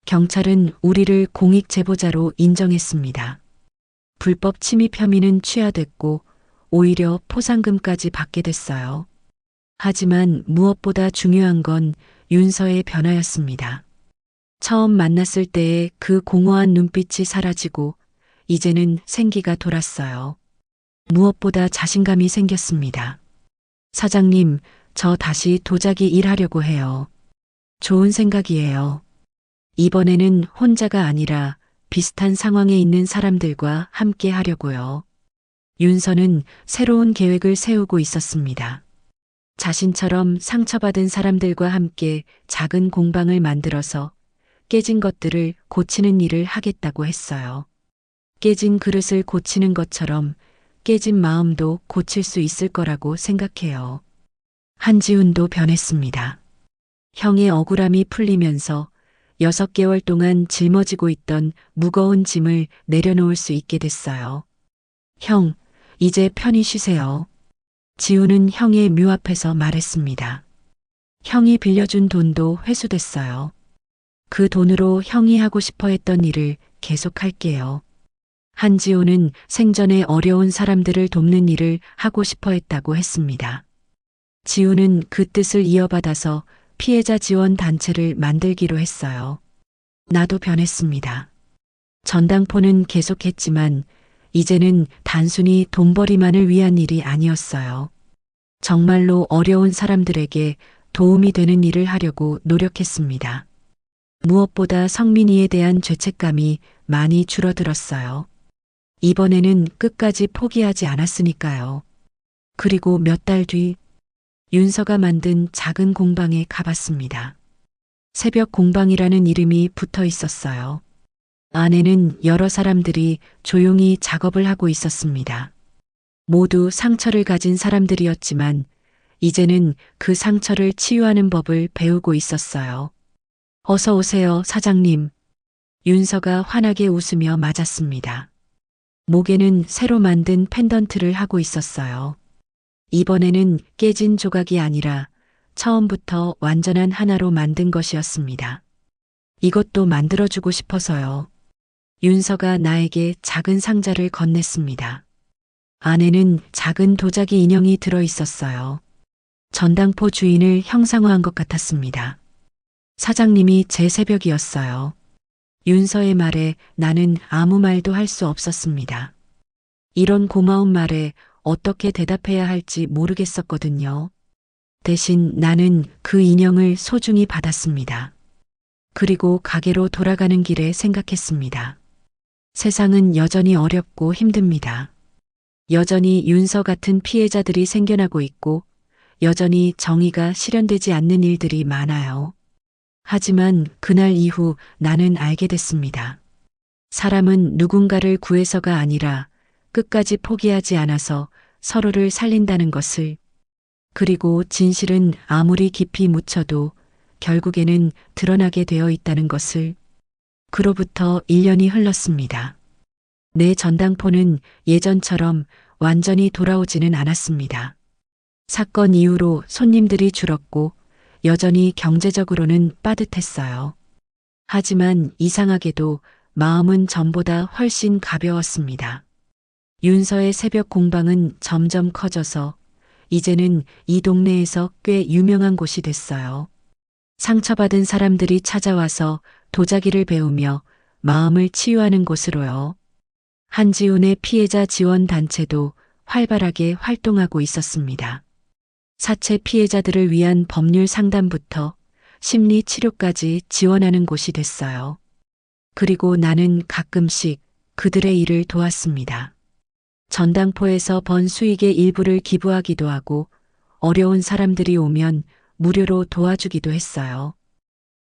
경찰은 우리를 공익 제보자로 인정했습니다. 불법 침입 혐의는 취하됐고 오히려 포상금까지 받게 됐어요. 하지만 무엇보다 중요한 건 윤서의 변화였습니다. 처음 만났을 때의 그 공허한 눈빛이 사라지고 이제는 생기가 돌았어요. 무엇보다 자신감이 생겼습니다. 사장님, 저 다시 도자기 일하려고 해요. 좋은 생각이에요. 이번에는 혼자가 아니라 비슷한 상황에 있는 사람들과 함께 하려고요. 윤서는 새로운 계획을 세우고 있었습니다. 자신처럼 상처받은 사람들과 함께 작은 공방을 만들어서 깨진 것들을 고치는 일을 하겠다고 했어요. 깨진 그릇을 고치는 것처럼 깨진 마음도 고칠 수 있을 거라고 생각해요. 한지훈도 변했습니다. 형의 억울함이 풀리면서 6개월 동안 짊어지고 있던 무거운 짐을 내려놓을 수 있게 됐어요. 형, 이제 편히 쉬세요. 지우는 형의 묘 앞에서 말했습니다. 형이 빌려준 돈도 회수됐어요. 그 돈으로 형이 하고 싶어 했던 일을 계속할게요. 한지호는 생전에 어려운 사람들을 돕는 일을 하고 싶어 했다고 했습니다. 지우는 그 뜻을 이어받아서 피해자 지원 단체를 만들기로 했어요. 나도 변했습니다. 전당포는 계속했지만 이제는 단순히 돈벌이만을 위한 일이 아니었어요. 정말로 어려운 사람들에게 도움이 되는 일을 하려고 노력했습니다. 무엇보다 성민이에 대한 죄책감이 많이 줄어들었어요. 이번에는 끝까지 포기하지 않았으니까요. 그리고 몇 달 뒤 윤서가 만든 작은 공방에 가봤습니다. 새벽 공방이라는 이름이 붙어 있었어요. 안에는 여러 사람들이 조용히 작업을 하고 있었습니다. 모두 상처를 가진 사람들이었지만 이제는 그 상처를 치유하는 법을 배우고 있었어요. 어서 오세요, 사장님. 윤서가 환하게 웃으며 맞았습니다. 목에는 새로 만든 펜던트를 하고 있었어요. 이번에는 깨진 조각이 아니라 처음부터 완전한 하나로 만든 것이었습니다. 이것도 만들어주고 싶어서요. 윤서가 나에게 작은 상자를 건넸습니다. 안에는 작은 도자기 인형이 들어 있었어요. 전당포 주인을 형상화한 것 같았습니다. 사장님이 제 새벽이었어요. 윤서의 말에 나는 아무 말도 할 수 없었습니다. 이런 고마운 말에 어떻게 대답해야 할지 모르겠었거든요. 대신 나는 그 인형을 소중히 받았습니다. 그리고 가게로 돌아가는 길에 생각했습니다. 세상은 여전히 어렵고 힘듭니다. 여전히 윤서 같은 피해자들이 생겨나고 있고 여전히 정의가 실현되지 않는 일들이 많아요. 하지만 그날 이후 나는 알게 됐습니다. 사람은 누군가를 구해서가 아니라 끝까지 포기하지 않아서 서로를 살린다는 것을, 그리고 진실은 아무리 깊이 묻혀도 결국에는 드러나게 되어 있다는 것을. 그로부터 1년이 흘렀습니다. 내 전당포는 예전처럼 완전히 돌아오지는 않았습니다. 사건 이후로 손님들이 줄었고 여전히 경제적으로는 빠듯했어요. 하지만 이상하게도 마음은 전보다 훨씬 가벼웠습니다. 윤서의 새벽 공방은 점점 커져서 이제는 이 동네에서 꽤 유명한 곳이 됐어요. 상처받은 사람들이 찾아와서 도자기를 배우며 마음을 치유하는 곳으로요. 한지훈의 피해자 지원 단체도 활발하게 활동하고 있었습니다. 사체 피해자들을 위한 법률 상담부터 심리 치료까지 지원하는 곳이 됐어요. 그리고 나는 가끔씩 그들의 일을 도왔습니다. 전당포에서 번 수익의 일부를 기부하기도 하고 어려운 사람들이 오면 무료로 도와주기도 했어요.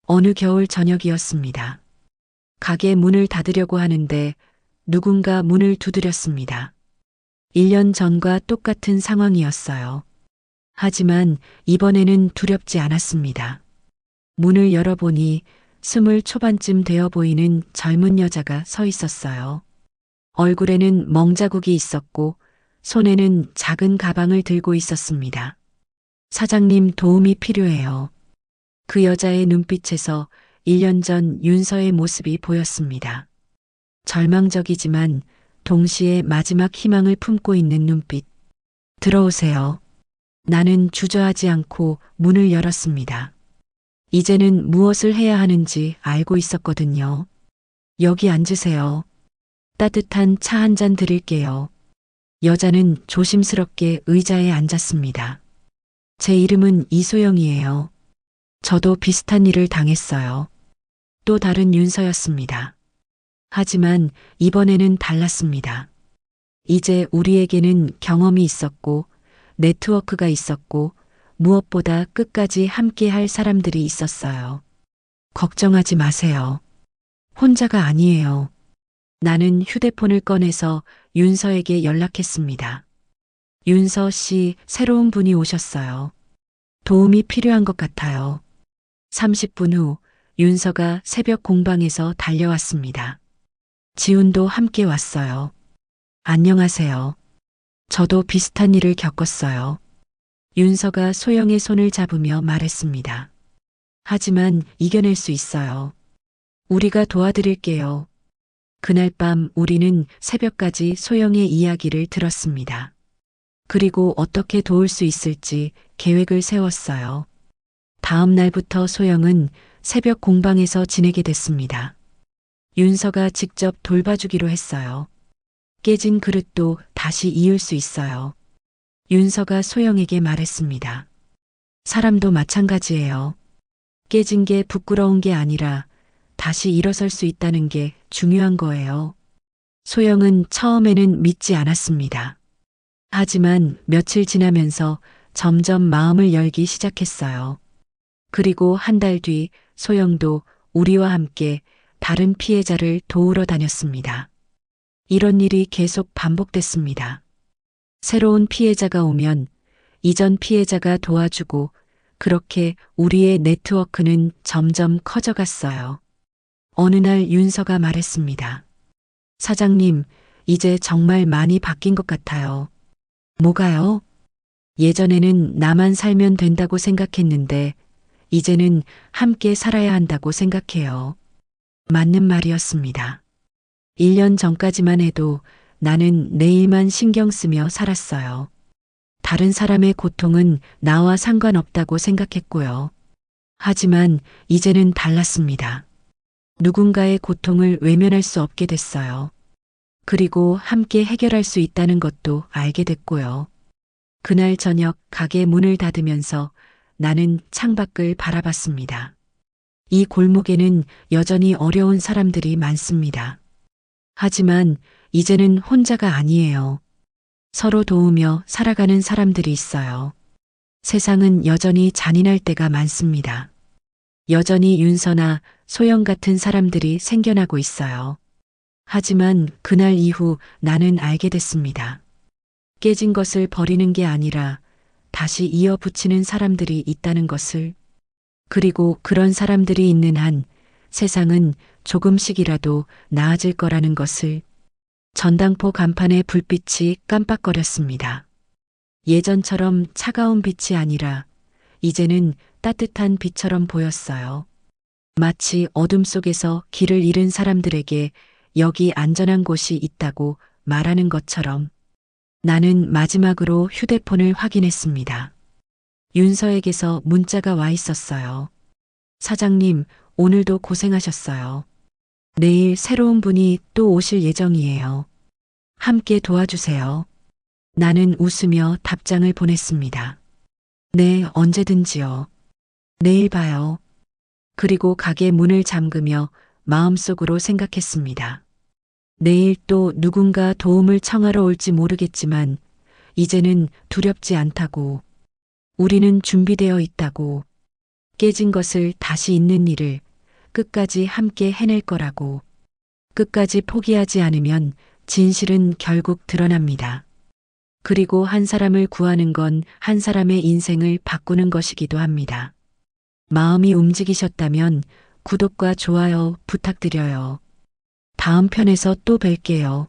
어느 겨울 저녁이었습니다. 가게 문을 닫으려고 하는데 누군가 문을 두드렸습니다. 1년 전과 똑같은 상황이었어요. 하지만 이번에는 두렵지 않았습니다. 문을 열어보니 20 초반쯤 되어 보이는 젊은 여자가 서 있었어요. 얼굴에는 멍자국이 있었고 손에는 작은 가방을 들고 있었습니다. 사장님, 도움이 필요해요. 그 여자의 눈빛에서 1년 전 윤서의 모습이 보였습니다. 절망적이지만 동시에 마지막 희망을 품고 있는 눈빛. 들어오세요. 나는 주저하지 않고 문을 열었습니다. 이제는 무엇을 해야 하는지 알고 있었거든요. 여기 앉으세요. 따뜻한 차 한 잔 드릴게요. 여자는 조심스럽게 의자에 앉았습니다. 제 이름은 이소영이에요. 저도 비슷한 일을 당했어요. 또 다른 윤서였습니다. 하지만 이번에는 달랐습니다. 이제 우리에게는 경험이 있었고, 네트워크가 있었고, 무엇보다 끝까지 함께 할 사람들이 있었어요. 걱정하지 마세요. 혼자가 아니에요. 나는 휴대폰을 꺼내서 윤서에게 연락했습니다. 윤서 씨, 새로운 분이 오셨어요. 도움이 필요한 것 같아요. 30분 후 윤서가 새벽 공방에서 달려왔습니다. 지훈도 함께 왔어요. 안녕하세요. 저도 비슷한 일을 겪었어요. 윤서가 소영의 손을 잡으며 말했습니다. 하지만 이겨낼 수 있어요. 우리가 도와드릴게요. 그날 밤 우리는 새벽까지 소영의 이야기를 들었습니다. 그리고 어떻게 도울 수 있을지 계획을 세웠어요. 다음 날부터 소영은 새벽 공방에서 지내게 됐습니다. 윤서가 직접 돌봐주기로 했어요. 깨진 그릇도 다시 이을 수 있어요. 윤서가 소영에게 말했습니다. 사람도 마찬가지예요. 깨진 게 부끄러운 게 아니라 다시 일어설 수 있다는 게 중요한 거예요. 소영은 처음에는 믿지 않았습니다. 하지만 며칠 지나면서 점점 마음을 열기 시작했어요. 그리고 한 달 뒤 소영도 우리와 함께 다른 피해자를 도우러 다녔습니다. 이런 일이 계속 반복됐습니다. 새로운 피해자가 오면 이전 피해자가 도와주고 그렇게 우리의 네트워크는 점점 커져갔어요. 어느 날 윤서가 말했습니다. 사장님, 이제 정말 많이 바뀐 것 같아요. 뭐가요? 예전에는 나만 살면 된다고 생각했는데 이제는 함께 살아야 한다고 생각해요. 맞는 말이었습니다. 1년 전까지만 해도 나는 내 일만 신경 쓰며 살았어요. 다른 사람의 고통은 나와 상관없다고 생각했고요. 하지만 이제는 달랐습니다. 누군가의 고통을 외면할 수 없게 됐어요. 그리고 함께 해결할 수 있다는 것도 알게 됐고요. 그날 저녁 가게 문을 닫으면서 나는 창밖을 바라봤습니다. 이 골목에는 여전히 어려운 사람들이 많습니다. 하지만 이제는 혼자가 아니에요. 서로 도우며 살아가는 사람들이 있어요. 세상은 여전히 잔인할 때가 많습니다. 여전히 윤서나 소영 같은 사람들이 생겨나고 있어요. 하지만 그날 이후 나는 알게 됐습니다. 깨진 것을 버리는 게 아니라 다시 이어붙이는 사람들이 있다는 것을, 그리고 그런 사람들이 있는 한 세상은 조금씩이라도 나아질 거라는 것을. 전당포 간판의 불빛이 깜빡거렸습니다. 예전처럼 차가운 빛이 아니라 이제는 따뜻한 빛처럼 보였어요. 마치 어둠 속에서 길을 잃은 사람들에게 여기 안전한 곳이 있다고 말하는 것처럼. 나는 마지막으로 휴대폰을 확인했습니다. 윤서에게서 문자가 와 있었어요. 사장님, 오늘도 고생하셨어요. 내일 새로운 분이 또 오실 예정이에요. 함께 도와주세요. 나는 웃으며 답장을 보냈습니다. 네, 언제든지요. 내일 봐요. 그리고 가게 문을 잠그며 마음속으로 생각했습니다. 내일 또 누군가 도움을 청하러 올지 모르겠지만 이제는 두렵지 않다고. 우리는 준비되어 있다고. 깨진 것을 다시 잇는 일을 끝까지 함께 해낼 거라고. 끝까지 포기하지 않으면 진실은 결국 드러납니다. 그리고 한 사람을 구하는 건 한 사람의 인생을 바꾸는 것이기도 합니다. 마음이 움직이셨다면 구독과 좋아요 부탁드려요. 다음 편에서 또 뵐게요.